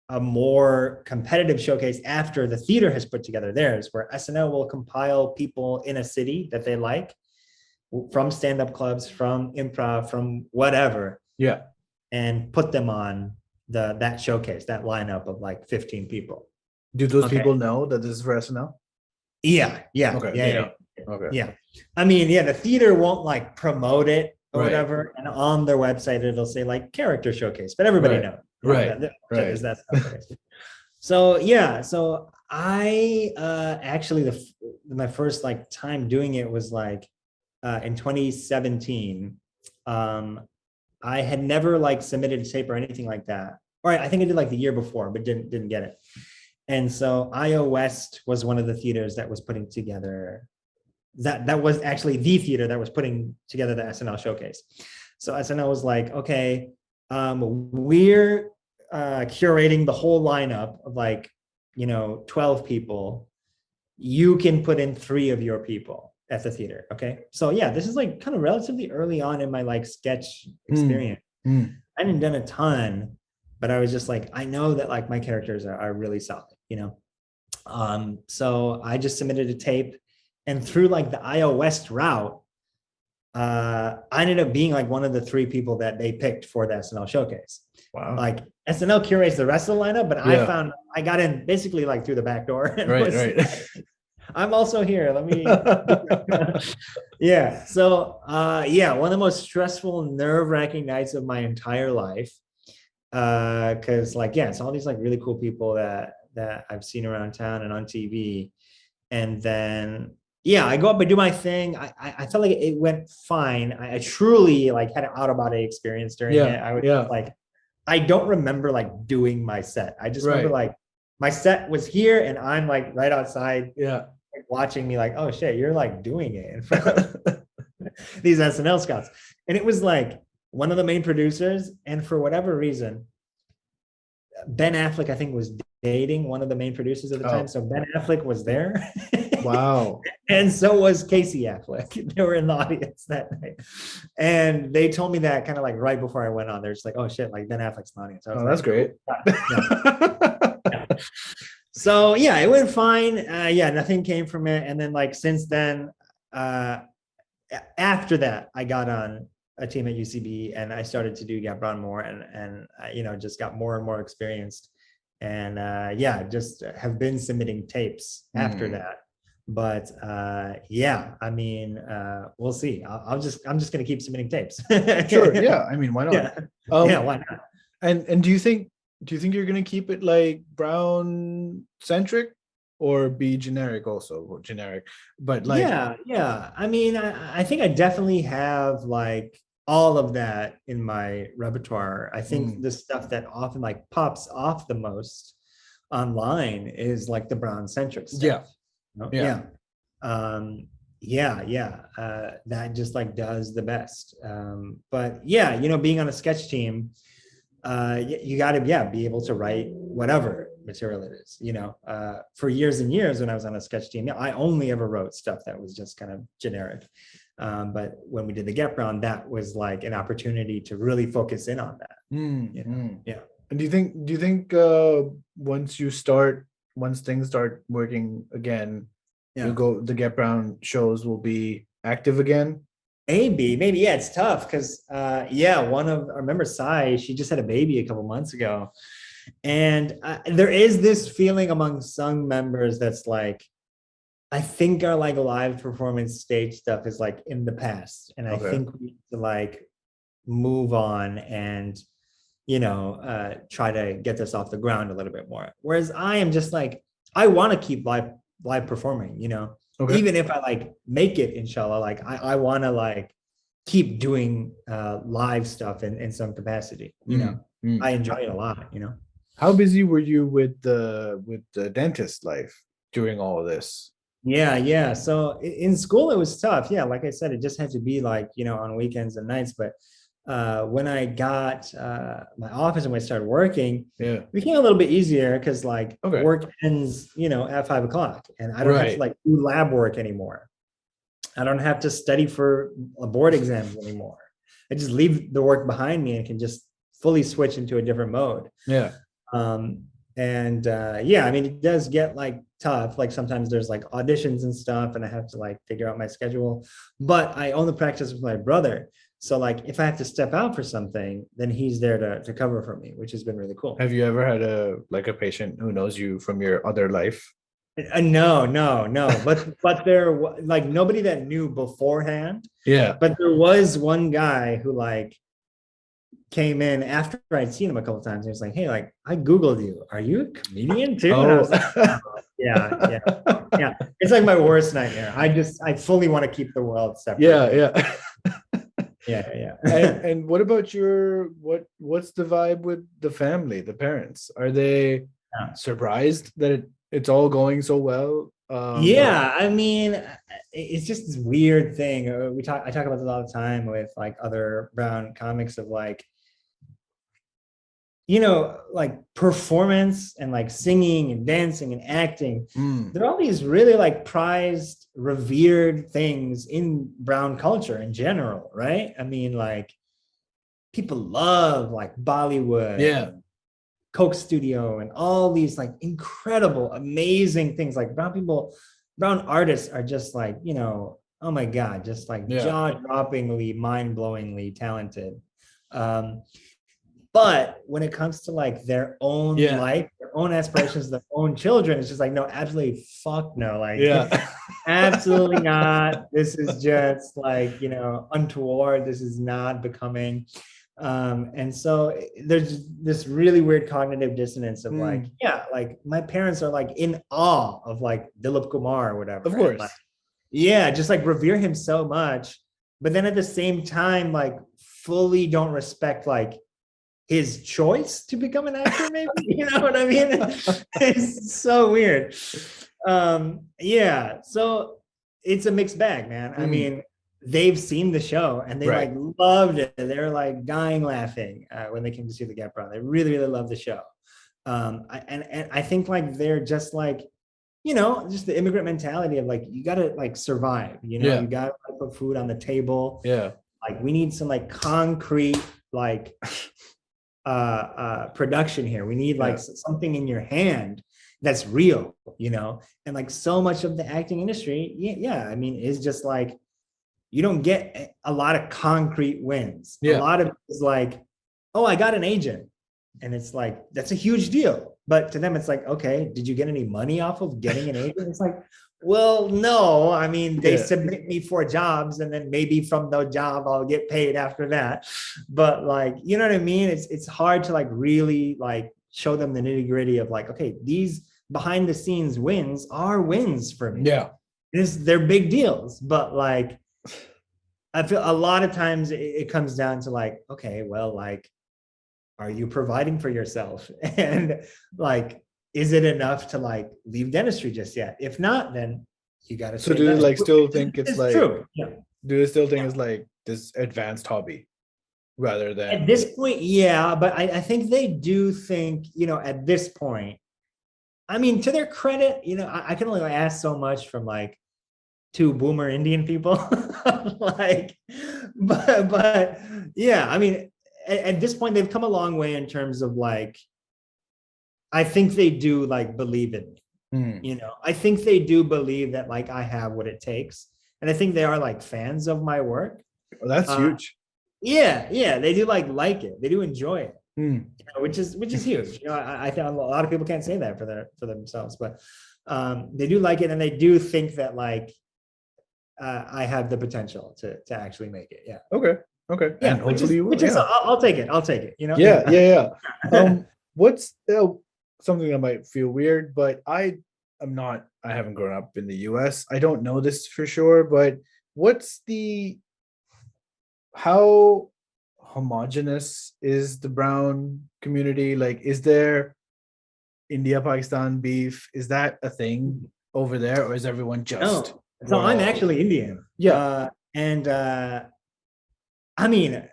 a more competitive showcase after the theater has put together theirs, where SNL will compile people in a city that they like from stand-up clubs, from improv, from whatever. Yeah. And put them on that showcase, that lineup of like 15 people. Do those people know that this is for SNL? Yeah. Okay. Yeah. Okay. Yeah. I mean, yeah, the theater won't like promote it or Right. whatever. And on their website, it'll say like character showcase, but everybody knows. Right. Right. Is that stuff. So yeah. So I actually my first like time doing it was like in 2017. I had never like submitted a tape or anything like that. Or I think I did like the year before, but didn't get it. And so IO West was one of the theaters that was putting together that was actually the theater that was putting together the SNL showcase. So SNL was like, okay, we're curating the whole lineup of like, you know, 12 people. you can put in 3 of your people at the theater. Okay. So yeah, this is like kind of relatively early on in my like sketch experience. I hadn't done a ton, but I was just like, I know that like my characters are really solid, you know? So I just submitted a tape, and through like the IO West route, I ended up being like one of the 3 people that they picked for the SNL showcase. Wow. Like SNL curates the rest of the lineup, but I got in basically like through the back door. And Right. I'm also here. Let me. Yeah. So, yeah, one of the most stressful, nerve-wracking nights of my entire life. Because like, yeah, it's all these like really cool people that I've seen around town and on TV, and then yeah, I go up and do my thing. I felt like it went fine. I truly like had an out of body experience during it. I was like, I don't remember like doing my set. I just remember like my set was here and I'm like right outside, like, watching me like, oh shit, you're like doing it in front of these SNL scouts. And it was like one of the main producers, and for whatever reason, Ben Affleck, I think, was dating one of the main producers at the time. So Ben Affleck was there. Wow. And so was Casey Affleck. They were in the audience that night. And they told me that kind of like right before I went on. They're just like, oh shit, like Ben Affleck's in the audience. Oh, that's great. Yeah. So yeah, it went fine. Yeah, nothing came from it. And then like since then, after that, I got on a team at UCB and I started to do Get Brown more, and you know, just got more and more experienced, and yeah, just have been submitting tapes after that. But yeah, I mean, we'll see. I'm just gonna keep submitting tapes. Sure. Yeah. I mean, why not? Yeah, yeah, why not? And do you think you're gonna keep it like Brown centric, or be generic also? Well, generic, but like yeah. I mean, I think I definitely have like all of that in my repertoire. I think the stuff that often like pops off the most online is like the Brown centric stuff. Yeah. That just like does the best. But yeah, you know, being on a sketch team, you got to be able to write whatever material it is, you know. For years and years when I was on a sketch team, I only ever wrote stuff that was just kind of generic. But when we did the Get Brown, that was like an opportunity to really focus in on that. You know? Yeah. And do you think once things start working again, the Get Brown shows will be active again? Maybe, yeah, it's tough because I remember Sai, she just had a baby a couple months ago. And there is this feeling among some members that's like, I think our like live performance stage stuff is like in the past. And I think we need to like move on and, you know, try to get this off the ground a little bit more. Whereas I am just like, I want to keep live performing, you know. Even if I like make it, inshallah, like I want to like keep doing live stuff in some capacity, you know. I enjoy it a lot, you know. How busy were you with the dentist life during all of this? Yeah. So in school it was tough. Yeah, like I said, it just had to be like, you know, on weekends and nights. But when I got my office and when I started working, it became a little bit easier because like work ends, you know, at 5 o'clock, and I don't have to like do lab work anymore. I don't have to study for board exams anymore. I just leave the work behind me and can just fully switch into a different mode. I mean, it does get like tough. Like sometimes there's like auditions and stuff, and I have to like figure out my schedule. But I own the practice with my brother. So like if I have to step out for something, then he's there to cover for me, which has been really cool. Have you ever had a patient who knows you from your other life? No. But there like nobody that knew beforehand. Yeah. But there was one guy who like came in after I'd seen him a couple of times. He was like, "Hey, like I Googled you. Are you a comedian too?" And I was like, oh, yeah. It's like my worst nightmare. I fully want to keep the world separate. Yeah. Yeah. And what about what's the vibe with the family, the parents? Are they surprised that it's all going so well? I mean, it's just this weird thing. I talk about this all the time with like other brown comics of like, like performance and like singing and dancing and acting. Mm. There are all these really like prized, revered things in brown culture in general, right? I mean, like people love like Bollywood, Yeah. Coke Studio, and all these like incredible, amazing things. Like brown artists are just like, oh my God, just like Yeah. jaw-droppingly, mind-blowingly talented. But when it comes to like their own life, their own aspirations, their own children, it's just like, no, absolutely fuck no. Like, absolutely not. This is just like, untoward. This is not becoming. And so there's this really weird cognitive dissonance of like, like my parents are like in awe of like Dilip Kumar or whatever. Of course. Like, just like revere him so much. But then at the same time, like fully don't respect like his choice to become an actor, maybe. You know what I mean? It's so weird. So it's a mixed bag, man. I mean, they've seen the show and they like loved it. They're like dying laughing when they came to see the Gap Brown. They really, really love the show. And I think like they're just like, just the immigrant mentality of like, you gotta like survive, you gotta put food on the table. Yeah. Like we need some like concrete like production here. We need like something in your hand that's real, and like so much of the acting industry, I mean, is just like, you don't get a lot of concrete wins. A lot of it is like, oh, I got an agent. And it's like, that's a huge deal. But to them, it's like, okay, did you get any money off of getting an agent? It's like, well, no. I mean, they submit me for jobs and then maybe from the job, I'll get paid after that. But like, you know what I mean? It's hard to like really like show them the nitty gritty of like, okay, these behind the scenes wins are wins for me. Yeah. They're big deals. But like, I feel a lot of times it comes down to like, okay, well, like, are you providing for yourself? And like, is it enough to like leave dentistry just yet? If not, then you got to. So do they like still think it's like, true. Do they still think it's like this advanced hobby rather than at this point? But I think they do think, at this point, I mean, to their credit, I can only ask so much from like two boomer Indian people. Like, but I mean, at this point, they've come a long way in terms of like, I think they do like believe in me. I think they do believe that like I have what it takes. And I think they are like fans of my work. Well, that's huge. Yeah. They do like it. They do enjoy it. Which is huge. I think a lot of people can't say that for themselves, but they do like it, and they do think that like I have the potential to actually make it. Yeah. Okay. Yeah. And hopefully you will. I'll take it. Yeah. What's something that might feel weird, but I haven't grown up in the US. I don't know this for sure, but how homogenous is the brown community? Like, is there India-Pakistan beef? Is that a thing over there, or is everyone just? No. So I'm actually Indian. Yeah. I mean,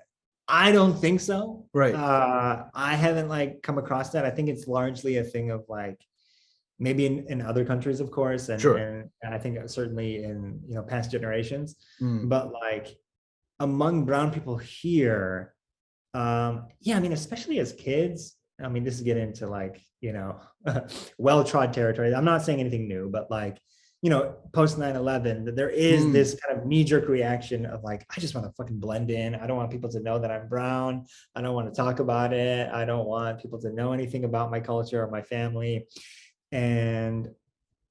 I don't think so. Right. I haven't like come across that. I think it's largely a thing of like maybe in other countries, of course, and I think certainly in past generations. But like among brown people here, I mean, especially as kids. I mean, this is getting into like well-trod territory. I'm not saying anything new, but like post 9/11, there is this kind of knee-jerk reaction of like, I just want to fucking blend in. I don't want people to know that I'm brown. I don't want to talk about it. I don't want people to know anything about my culture or my family. And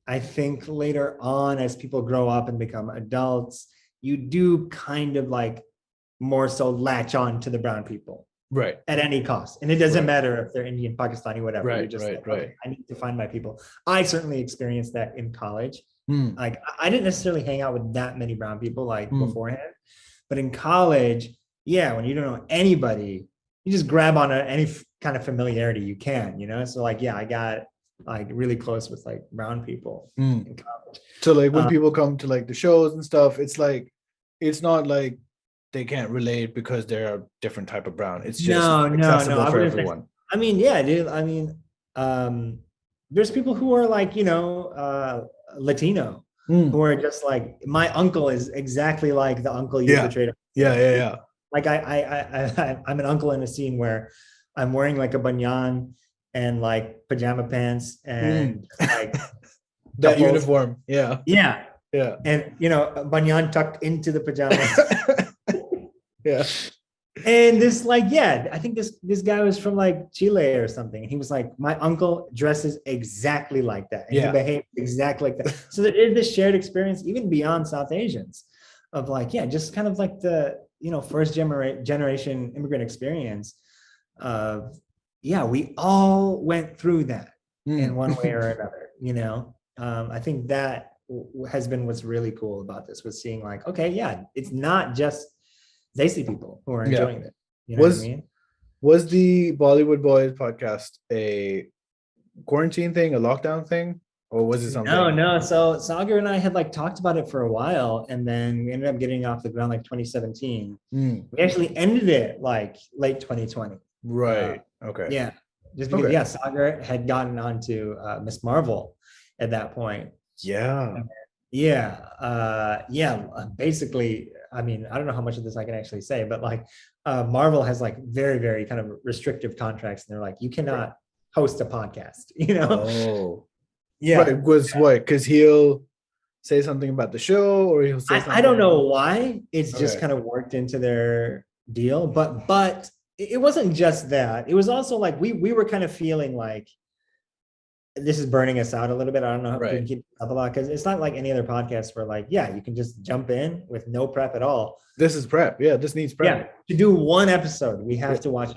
I think later on, as people grow up and become adults, you do kind of like more so latch on to the brown people. Right. At any cost. And it doesn't matter if they're Indian, Pakistani, whatever. Right. You're just right. Okay, I need to find my people. I certainly experienced that in college. Like I didn't necessarily hang out with that many brown people like beforehand, but in college, when you don't know anybody, you just grab on any kind of familiarity you can, So like, I got like really close with like brown people in college. So like when people come to like the shows and stuff, it's like, it's not like they can't relate because they're a different type of brown. It's just accessible for everyone. I mean, yeah, dude. I mean, there's people who are like, Latino, Mm. who are just like, my uncle is exactly like the uncle you Yeah. portrayed on Yeah. stage. Yeah. Yeah. Like I'm an uncle in a scene where I'm wearing like a banyan and like pajama pants Mm. and like That duffels. uniform. Yeah. Yeah. Yeah. And banyan tucked into the pajamas. Yeah. And this, like, yeah, I think this guy was from like Chile or something. And he was like, my uncle dresses exactly like that. And he Yeah. behaves exactly like that. So there is this shared experience, even beyond South Asians, of like, yeah, just kind of like the, first generation immigrant experience of, yeah, we all went through that in Mm. one way or another. I think that has been what's really cool about this, was seeing like, okay, yeah, it's not just desi people who are Yeah. enjoying it. You know what I Was mean? was the Bollywood Boys podcast a quarantine thing, a lockdown thing, or was it No, something? no. So Sagar and I had like talked about it for a while, and then we ended up getting off the ground like 2017. Mm. We actually ended it like late 2020. Uh, Right. Okay. yeah, just because, Okay. yeah, Sagar had gotten onto Miss Marvel at that point. Yeah. Yeah, basically, I mean, I don't know how much of this I can actually say, but like, Marvel has like very, very kind of restrictive contracts, and they're like, you Okay. cannot host a podcast. Oh. Yeah. Right. Was what? Because he'll say something about the show, or he'll say I don't know something. why. It's just Okay. kind of worked into their deal, but it wasn't just that. It was also like we were kind of feeling like this is burning us out a little bit. I don't know if we Right. can keep it up a lot, because it's not like any other podcast where like, yeah, you can just jump in with no prep at all. This is prep. Yeah. This needs prep. Yeah, to do one episode, we Yeah. have to watch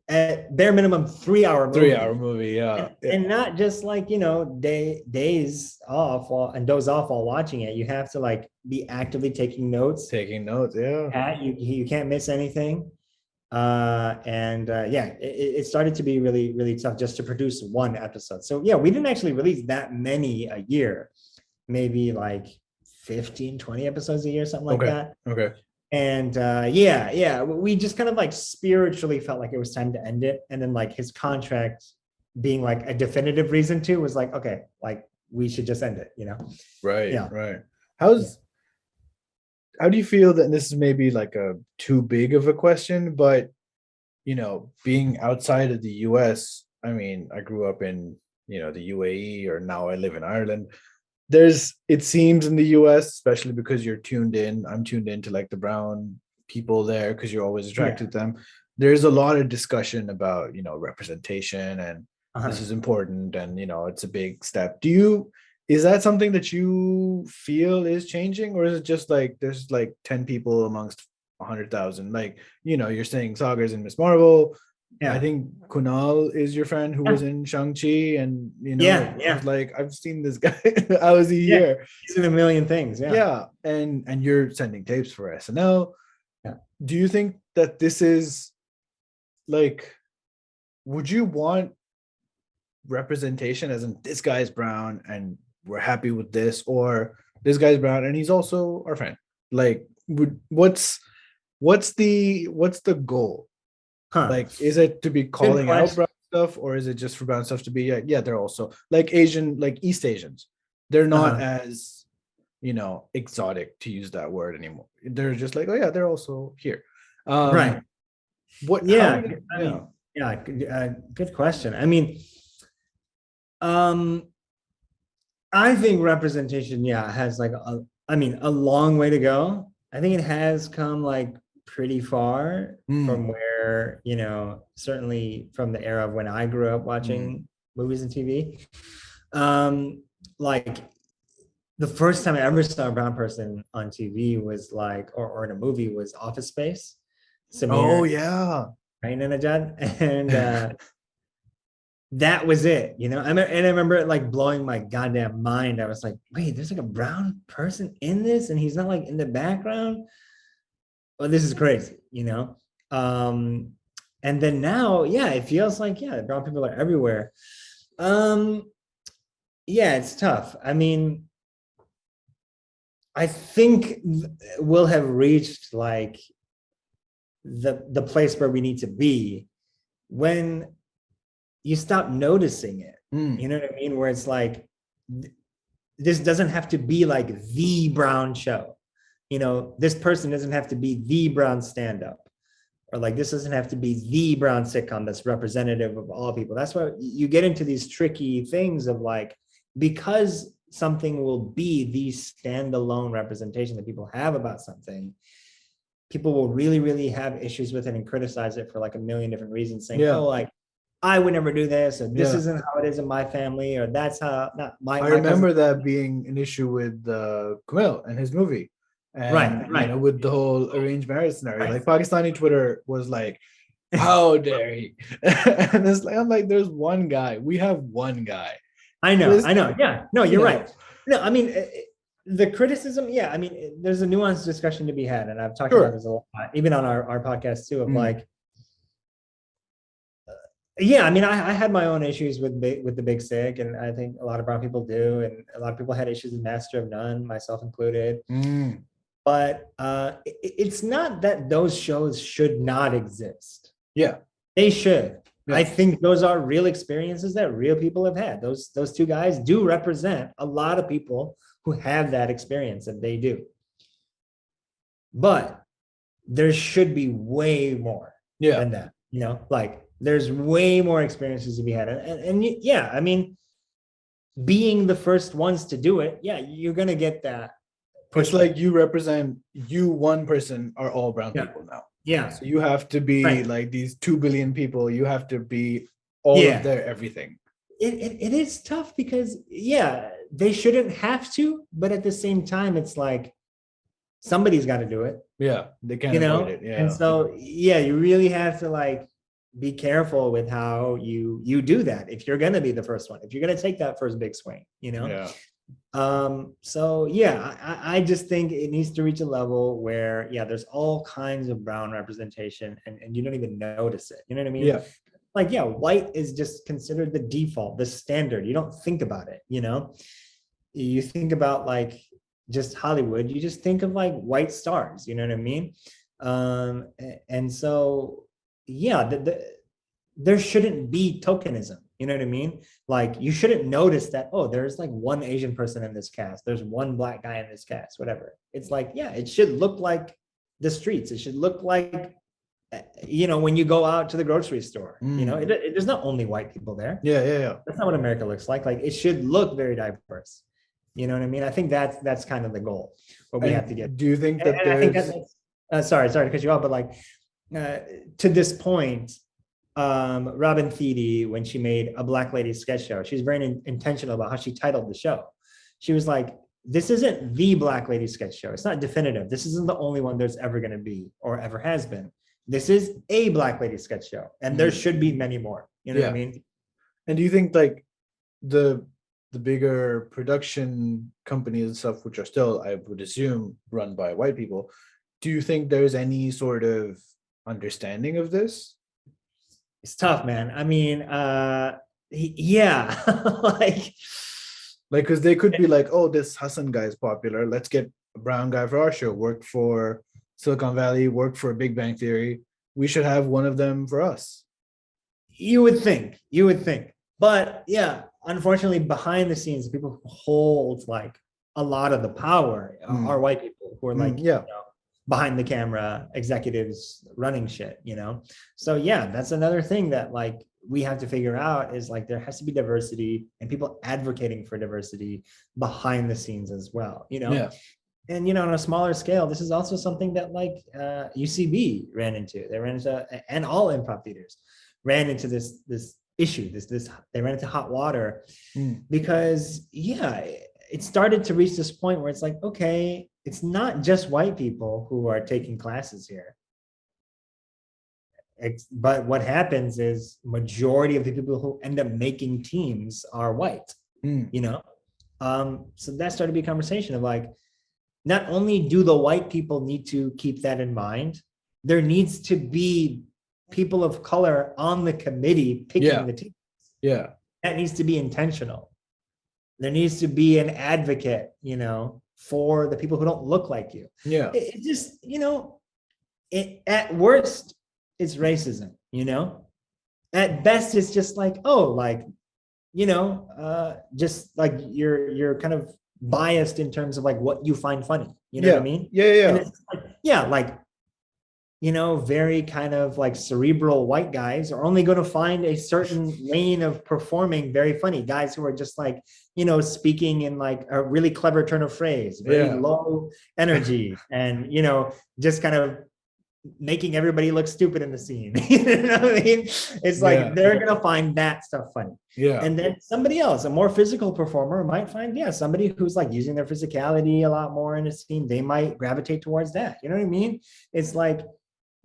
at bare minimum 3 hour 3 hour movie. movie. Yeah. Yeah. And not just like, days off and doze off while watching it. You have to like be actively taking notes. Taking notes. Yeah. You can't miss anything. And yeah, it started to be really, really tough just to produce one episode. So yeah, we didn't actually release that many a year, maybe like 15, 20 episodes a year, something like Okay. that. Okay. And yeah, we just kind of like spiritually felt like it was time to end it. And then like his contract being like a definitive reason to was like, okay, like we should just end it. Right. Yeah. Right. Yeah. How do you feel that this is maybe like a too big of a question, but being outside of the US, I mean, I grew up in, the UAE, or now I live in Ireland. It seems in the US, especially because I'm tuned in to like the brown people there because you're always Yeah. attracted to them. There's a lot of discussion about, representation, and this Uh-huh. is important, and it's a big step. Is that something that you feel is changing, or is it just like there's like 10 people amongst 100,000? Like, you're saying Sagar's in Miss Marvel. I Yeah. think Kunal is your friend who was Yeah. in Shang-Chi, and Yeah. I was Yeah. like, I've seen this guy. How is he Yeah. here? He's in a million things. Yeah. Yeah, and you're sending tapes for SNL. Yeah. Do you think that this is like, would you want representation as in this guy's brown and we're happy with this, or this guy's brown and he's also our friend? Like, what's the goal? Huh. Like, is it to be Good calling out question. brown stuff, or is it just for brown stuff to be like, yeah, they're also like Asian, like East Asians. They're not Uh-huh. as, exotic, to use that word, anymore. They're just like, oh yeah, they're also here. Right. What how Yeah. do you, I yeah. mean, yeah, good question. I mean, um, I think representation, yeah, has like a long way to go. I think it has come like pretty far Mm, from where, certainly from the era of when I grew up mm. watching movies and TV. Like the first time I ever saw a brown person on TV was like, or in a movie, was Office Space. Oh Samir yeah. Ainanajad. And that was it. And I remember it like blowing my goddamn mind. I was like, wait, there's like a brown person in this, and he's not like in the background. Well, this is crazy. Um, and then now, yeah, it feels like, yeah, brown people are everywhere. Um, yeah, it's tough. I mean, I think we'll have reached like the place where we need to be when you stop noticing it. You know what I mean? Where it's like, this doesn't have to be like the Brown show. You know, this person doesn't have to be the Brown stand-up, or like this doesn't have to be the Brown sitcom that's representative of all people. That's why you get into these tricky things of like, because something will be the standalone representation that people have about something, people will really, really have issues with it and criticize it for like a million different reasons, saying, oh, like, I would never do this, or this isn't how it is in my family, or that's how not my. I remember that being an issue with Kumail and his movie, and you know, with the whole arranged marriage scenario. Like Pakistani Twitter was like, "How dare he?" And it's like, I'm like, there's one guy. We have one guy. I know. Yeah, no, you're right. No, I mean, the criticism. Yeah, I mean, there's a nuanced discussion to be had, and I've talked about this a lot, even on our podcast too, of like. Yeah, I mean, I had my own issues with the Big Sick, and I think a lot of brown people do, and a lot of people had issues with Master of None, myself included. But it's not that those shows should not exist. Yeah, they should. Yeah. I think those are real experiences that real people have had. Those two guys do represent a lot of people who have that experience, and they do. But there should be way more than that. You know, like. There's way more experiences to be had. And yeah, I mean, being the first ones to do it, yeah, you're going to get that. It's like you represent, you one person are all brown people now. Yeah. So you have to be like these 2 billion people. You have to be all of their everything. It is tough because, they shouldn't have to. But at the same time, it's like somebody's got to do it. Yeah, they can't avoid it. Yeah. And so, you really have to like, be careful with how you do that if you're going to be the first one, if you're going to take that first big swing, so I just think it needs to reach a level where there's all kinds of brown representation and you don't even notice it, you know what I mean? Like white is just considered the default, the standard. You don't think about it, you think about like just Hollywood, you just think of like white stars, you know what I mean? And so there shouldn't be tokenism. You know what I mean? Like you shouldn't notice that, oh, there's like one Asian person in this cast. There's one black guy in this cast, whatever. It's like, it should look like the streets. It should look like, when you go out to the grocery store, there's not only white people there. Yeah. That's not what America looks like. Like it should look very diverse. You know what I mean? I think that's kind of the goal, what we have to get. Do you think that I think that's, sorry to cut you off, but like, to this point, Robin Thede, when she made A Black Lady sketch show, she's very intentional about how she titled the show. She was like, this isn't the Black Lady sketch show. It's not definitive. This isn't the only one there's ever going to be or ever has been. This is a Black Lady sketch show. And there should be many more. You know what I mean? And do you think like the bigger production companies and stuff, which are still, I would assume, run by white people, do you think there's any sort of understanding of this? It's tough, man. I mean, like because they could be like, oh, this Hasan guy is popular, let's get a brown guy for our show, work for Silicon Valley, work for Big Bang Theory, we should have one of them for us. You would think, but unfortunately behind the scenes, people who hold like a lot of the power are white people who are like behind the camera executives running shit, so that's another thing that like we have to figure out is like there has to be diversity and people advocating for diversity behind the scenes as well, and on a smaller scale, this is also something that like UCB ran into. They ran into, and all improv theaters ran into this issue, this they ran into hot water because it started to reach this point where it's like, okay, it's not just white people who are taking classes here. But what happens is majority of the people who end up making teams are white, so that started to be a conversation of like, not only do the white people need to keep that in mind, there needs to be people of color on the committee picking the teams. Yeah. That needs to be intentional. There needs to be an advocate, for the people who don't look like you. Yeah. It just, at worst, it's racism, At best, it's just like, oh, like, just like you're kind of biased in terms of like what you find funny. You know what I Yeah. mean? Yeah. Yeah. And Yeah. it's like, yeah, like, very kind of like cerebral white guys are only going to find a certain lane of performing very funny. Guys who are just like, speaking in like a really clever turn of phrase, very Yeah. low energy, and, just kind of making everybody look stupid in the scene. You know what I mean? It's like Yeah. they're going to find that stuff funny. Yeah. And then somebody else, a more physical performer, might find, yeah, somebody who's like using their physicality a lot more in a scene, they might gravitate towards that. You know what I mean? It's like,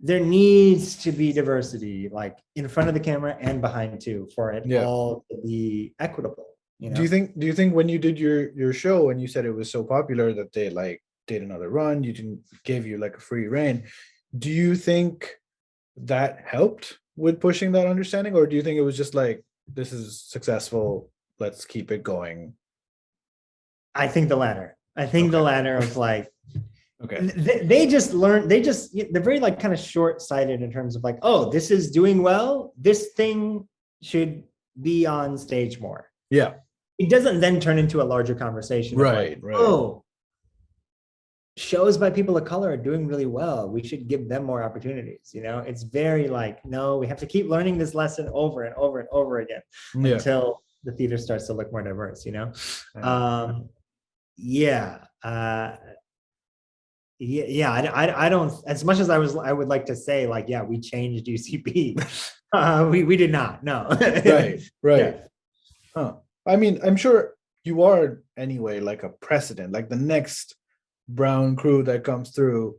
there needs to be diversity, like in front of the camera and behind too, for it Yeah. all to be equitable. Do you think when you did your show and you said it was so popular that they like did another run, you didn't give you like a free reign, do you think that helped with pushing that understanding, or do you think it was just like, this is successful, let's keep it going? I think the latter. I think the Okay. latter of like, Okay. they just learn, they're very like kind of short-sighted in terms of like, oh, this is doing well, this thing should be on stage more. Yeah. It doesn't then turn into a larger conversation of Right. like, Right. oh, shows by people of color are doing really well, we should give them more opportunities. It's very like, no, we have to keep learning this lesson over and over and over again Yeah. until the theater starts to look more diverse. Yeah. Yeah, I don't, as much as I would like to say like, yeah, we changed UCB. We did not. No. Right. Right. Yeah. Huh. I mean, I'm sure you are anyway like a precedent, like the next brown crew that comes through,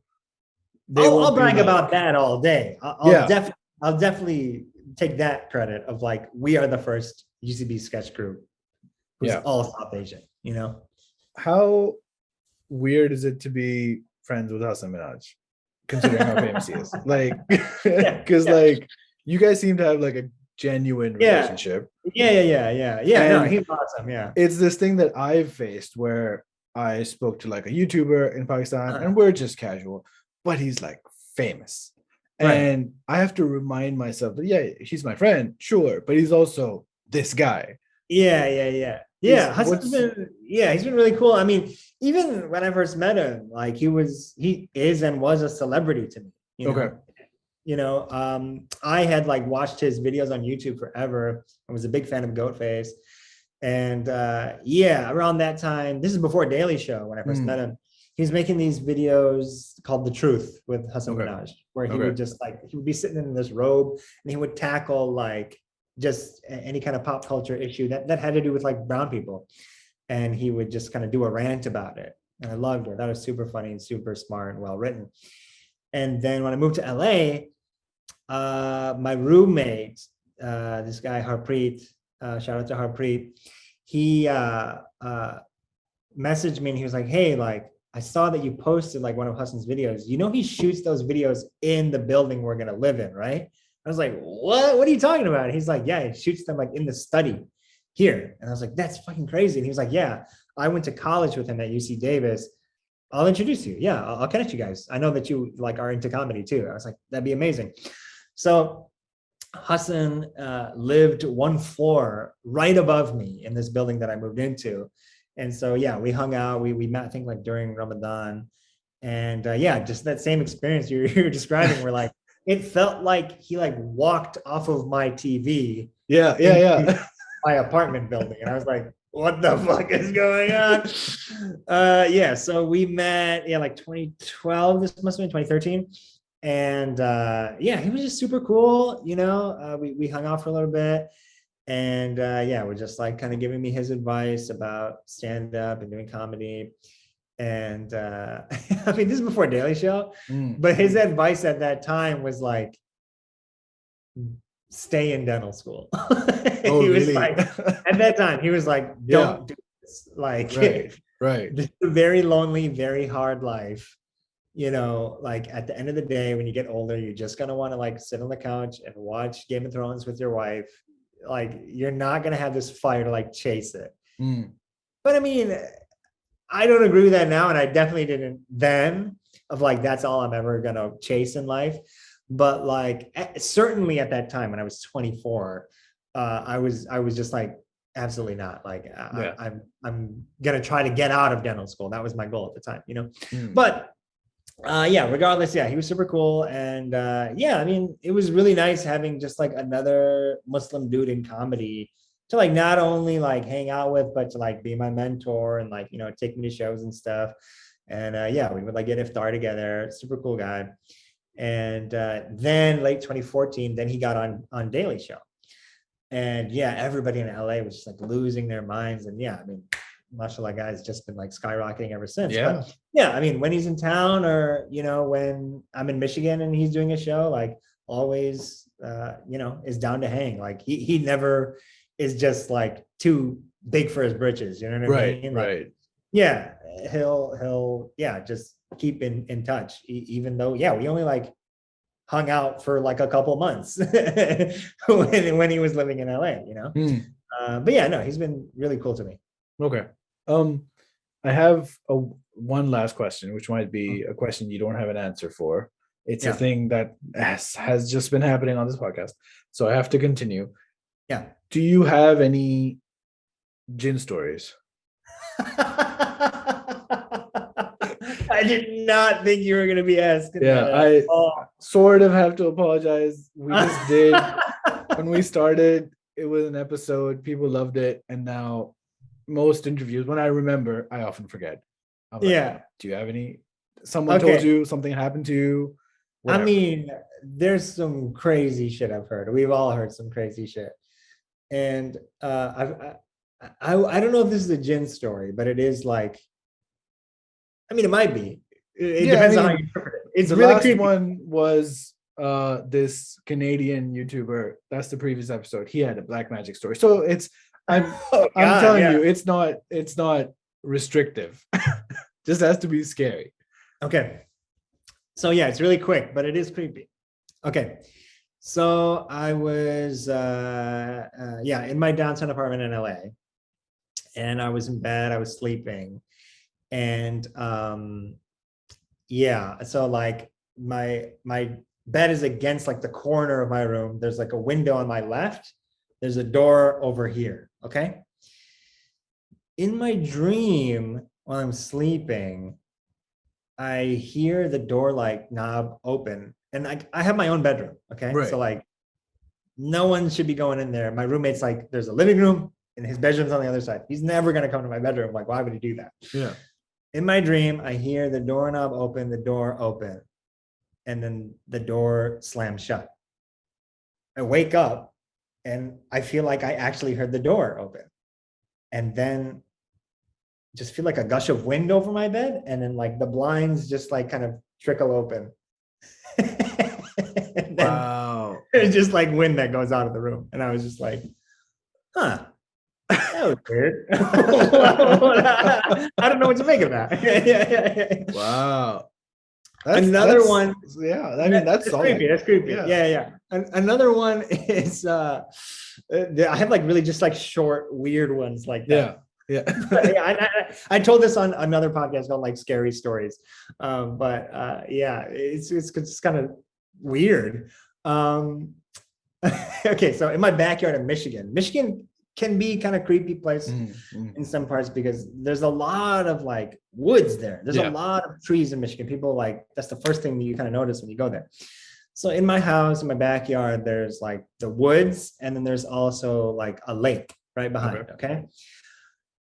they I'll won't be brag like, about that all day. yeah. I'll definitely take that credit of like, we are the first UCB sketch group who's Yeah. all South Asian. How weird is it to be friends with Hasan Minhaj, considering how famous he is? Like, Yeah, because yeah, like you guys seem to have like a genuine yeah, relationship. yeah. No, And he's awesome. Yeah. it's this thing that I've faced where I spoke to like a YouTuber in Pakistan Uh-huh. and we're just casual, but he's like famous. Right. And I have to remind myself that, yeah, he's my friend, sure, but he's also this guy. Yeah. What's He's been really cool. I mean, even when I first met him, like he is and was a celebrity to me. okay. I had like watched his videos on YouTube forever. I was a big fan of Goatface. And around that time, this is before Daily Show when I first met him. He was making these videos called The Truth with Hasan Minhaj, where he would just like, he would be sitting in this robe and he would tackle like just any kind of pop culture issue that had to do with like brown people. And he would just kind of do a rant about it. And I loved it. That was super funny and super smart and well written. And then when I moved to LA, my roommate, this guy Harpreet, shout out to Harpreet, he messaged me and he was like, hey, like, I saw that you posted like one of Hassan's videos. He shoots those videos in the building we're gonna live in, right? I was like, what are you talking about? He's like, yeah, he shoots them like in the study here. And I was like, that's fucking crazy. And he was like, yeah, I went to college with him at UC Davis. I'll introduce you. Yeah, I'll connect you guys. I know that you like are into comedy too. I was like, that'd be amazing. So Hasan lived one floor right above me in this building that I moved into. And so, yeah, we hung out. We met, I think, like during Ramadan. And just that same experience you were describing, where like, it felt like he like walked off of my TV. Yeah. My apartment building. And I was like, what the fuck is going on? So we met, like 2012. This must have been 2013. And he was just super cool. We hung out for a little bit. And we're just like kind of giving me his advice about stand-up and doing comedy. And I mean, this is before Daily Show, but his advice at that time was like, stay in dental school. Oh, he was really? like, at that time, he was like, don't do this. Like, right. This is a very lonely, very hard life. Like at the end of the day, when you get older, you're just gonna want to like sit on the couch and watch Game of Thrones with your wife. Like, you're not gonna have this fire to like chase it. But I mean, I don't agree with that now, and I definitely didn't then, of like, that's all I'm ever gonna chase in life. But like certainly at that time when I was 24, I was just like, absolutely not. Like Yeah. I'm gonna try to get out of dental school. That was my goal at the time, you know. Mm. But yeah, regardless, yeah, he was super cool. And yeah, I mean, it was really nice having just like another Muslim dude in comedy to like not only like hang out with, but to like be my mentor and like, you know, take me to shows and stuff. And yeah, we would like get iftar together. Super cool guy. And then late 2014, then he got on Daily Show. And yeah, everybody in LA was just like losing their minds. And yeah, I mean, mashallah, guy's just been like skyrocketing ever since. Yeah. But yeah, I mean, when he's in town, or you know, when I'm in Michigan and he's doing a show, like always, you know, is down to hang. Like he never is just like too big for his britches. You know what I mean? Like, Right. yeah, he'll yeah, just keep in touch, even though yeah, we only like hung out for like a couple months when he was living in LA, you know. But yeah, no, he's been really cool to me. Okay. I have one last question, which might be a question you don't have an answer for. It's a thing that has just been happening on this podcast, so I have to continue. Yeah. Do you have any Jinn stories? I did not think you were going to be asking. Yeah, that. I sort of have to apologize. We just did when we started. It was an episode. People loved it, and now most interviews, when I remember, I often forget. I'm like, yeah. Do you have any? Someone told you something happened to you? Whatever. I mean, there's some crazy shit I've heard. We've all heard some crazy shit, and I don't know if this is a Jinn story, but it is like, I mean, it might be. It depends on how you interpret it. It's the really last creepy. one was this Canadian YouTuber. That's the previous episode. He had a black magic story. So it's I'm telling you, it's not restrictive. Just has to be scary. Okay. So yeah, it's really quick, but it is creepy. Okay. So I was yeah, in my downtown apartment in LA, and I was in bed, I was sleeping. And yeah, so like my bed is against like the corner of my room. There's like a window on my left. There's a door over here. Okay. In my dream, while I'm sleeping, I hear the door like knob open, and I have my own bedroom. Okay. Right. So like no one should be going in there. My roommate's like, there's a living room and his bedroom's on the other side. He's never going to come to my bedroom. Like, why would he do that? Yeah. In my dream, I hear the doorknob open, the door open, and then the door slams shut. I wake up and I feel like I actually heard the door open. And then just feel like a gush of wind over my bed. And then like the blinds just like kind of trickle open. And then wow. It's just like wind that goes out of the room. And I was just like, huh. That was weird. I don't know what to make of that. Yeah. Wow. Another one. Yeah, I mean that's creepy. That's creepy. Yeah. Another one is I have like really just like short, weird ones like that. Yeah. I told this on another podcast called like Scary Stories. But yeah, it's kind of weird. Okay, so in my backyard in Michigan can be kind of creepy place in some parts because there's a lot of like woods there. There's a lot of trees in Michigan. People like, that's the first thing that you kind of notice when you go there. So in my house, in my backyard, there's like the woods, and then there's also like a lake right behind. Okay.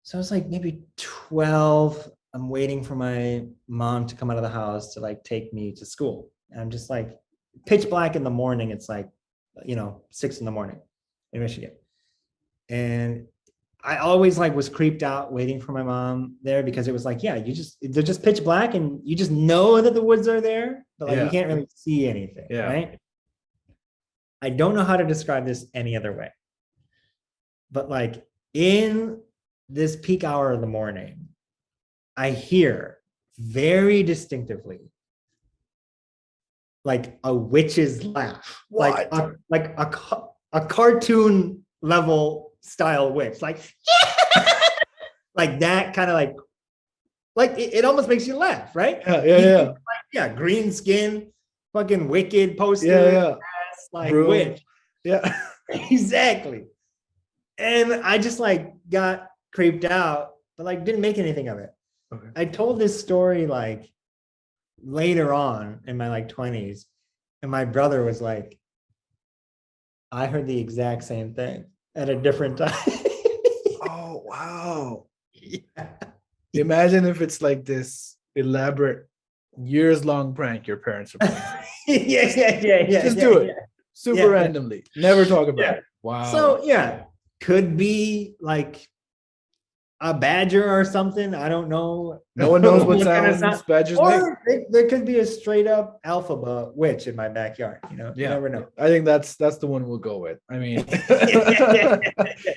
So it's like maybe 12. I'm waiting for my mom to come out of the house to like take me to school. And I'm just like pitch black in the morning. It's like, 6 a.m. in Michigan. And I always like was creeped out waiting for my mom there because it was like, yeah, they're just pitch black and you just know that the woods are there, but like you can't really see anything, right? I don't know how to describe this any other way. But like in this peak hour of the morning, I hear very distinctively like a witch's laugh, like a cartoon level style witch, like like that kind of like it almost makes you laugh, right? Yeah. Green skin, fucking Wicked poster. Yeah. Like Broom. witch. Yeah. Exactly. And I just like got creeped out, but like didn't make anything of it. Okay. I told this story like later on in my like 20s, and my brother was like, I heard the exact same thing at a different time. Oh, wow. Yeah. Imagine if it's like this elaborate, years-long prank your parents are playing. Yeah. Just do it. Yeah. Super randomly. Never talk about it. Wow. So yeah, could be like a badger or something. I don't know. No one knows what kind of sounds badgers make. Or there could be a straight up alpha witch in my backyard. You know, you never know. I think that's the one we'll go with. I mean,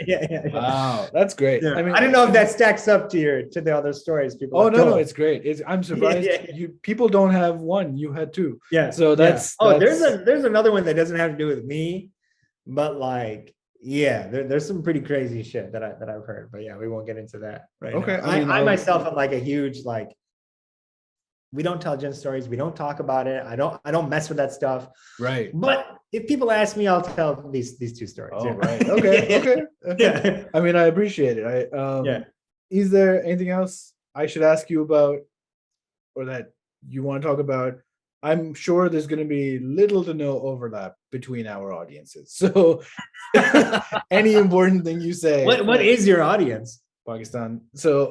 yeah. Wow, that's great. Yeah. I mean, I don't know if that stacks up to the other stories people. Oh no, it's great. I'm surprised people don't have one. You had two. Yeah. So that's there's another one that doesn't have to do with me, but like. Yeah, there's some pretty crazy shit that I've heard, but yeah, we won't get into that right now. Okay. I myself am like a huge like. We don't tell Jinn stories. We don't talk about it. I don't mess with that stuff. Right. But if people ask me, I'll tell these two stories. Oh, right. Okay. Yeah. I mean, I appreciate it. Is there anything else I should ask you about, or that you want to talk about? I'm sure there's going to be little to no overlap between our audiences. So any important thing you say. What is your audience? Pakistan. So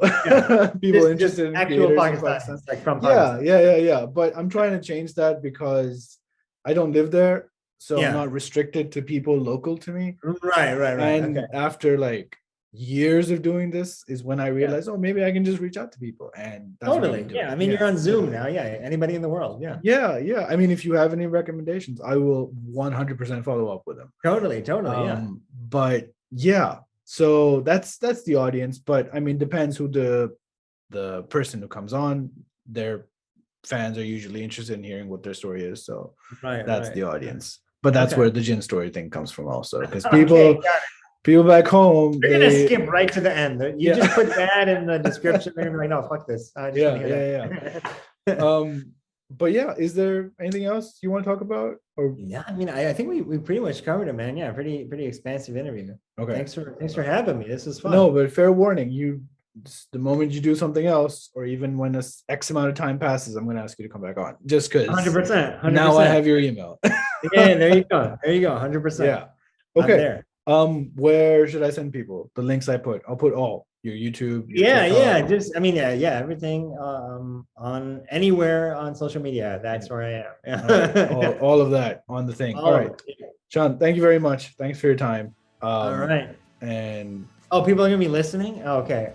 people just interested in actual Pakistan. Like from Pakistan. Yeah. But I'm trying to change that because I don't live there. So I'm not restricted to people local to me. Right. And after like years of doing this is when I realized, maybe I can just reach out to people. And that's totally. Yeah. I mean, you're on Zoom now. Yeah. Anybody in the world. Yeah. Yeah. I mean, if you have any recommendations, I will 100% follow up with them. Totally. Yeah. But yeah, so that's the audience. But I mean, depends who the person who comes on. Their fans are usually interested in hearing what their story is. So that's the audience. But that's where the Jinn story thing comes from also. Because people back home, they're gonna skip right to the end. You just put that in the description. They're gonna be like, no, fuck this. But yeah, is there anything else you want to talk about? Or yeah, I mean, I think we pretty much covered it, man. Yeah, pretty expansive interview. Okay. Thanks for having me. This is fun. No, but fair warning, the moment you do something else, or even when X amount of time passes, I'm going to ask you to come back on. Just because 100%. Now I have your email. Yeah, there you go. 100%. Yeah. Okay. Where should I send people? The links I put. I'll put all your YouTube. Your everything on anywhere on social media. That's where I am. Right. all of that on the thing. All right. Shaan, thank you very much. Thanks for your time. All right. And people are gonna be listening. Okay.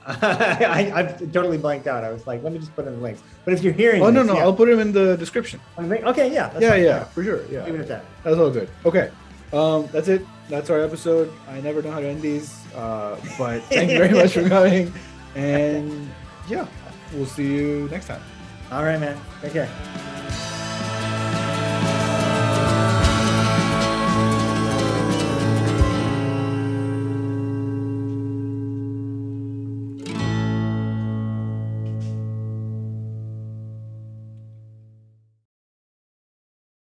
I've totally blanked out. I was like, let me just put in the links. But if you're hearing, no, I'll put them in the description. Okay, yeah. Yeah, for sure. Yeah. Leave it at that. That's all good. Okay. That's it. That's our episode. I never know how to end these. But thank you very much for coming. And yeah, we'll see you next time. All right, man. Take care.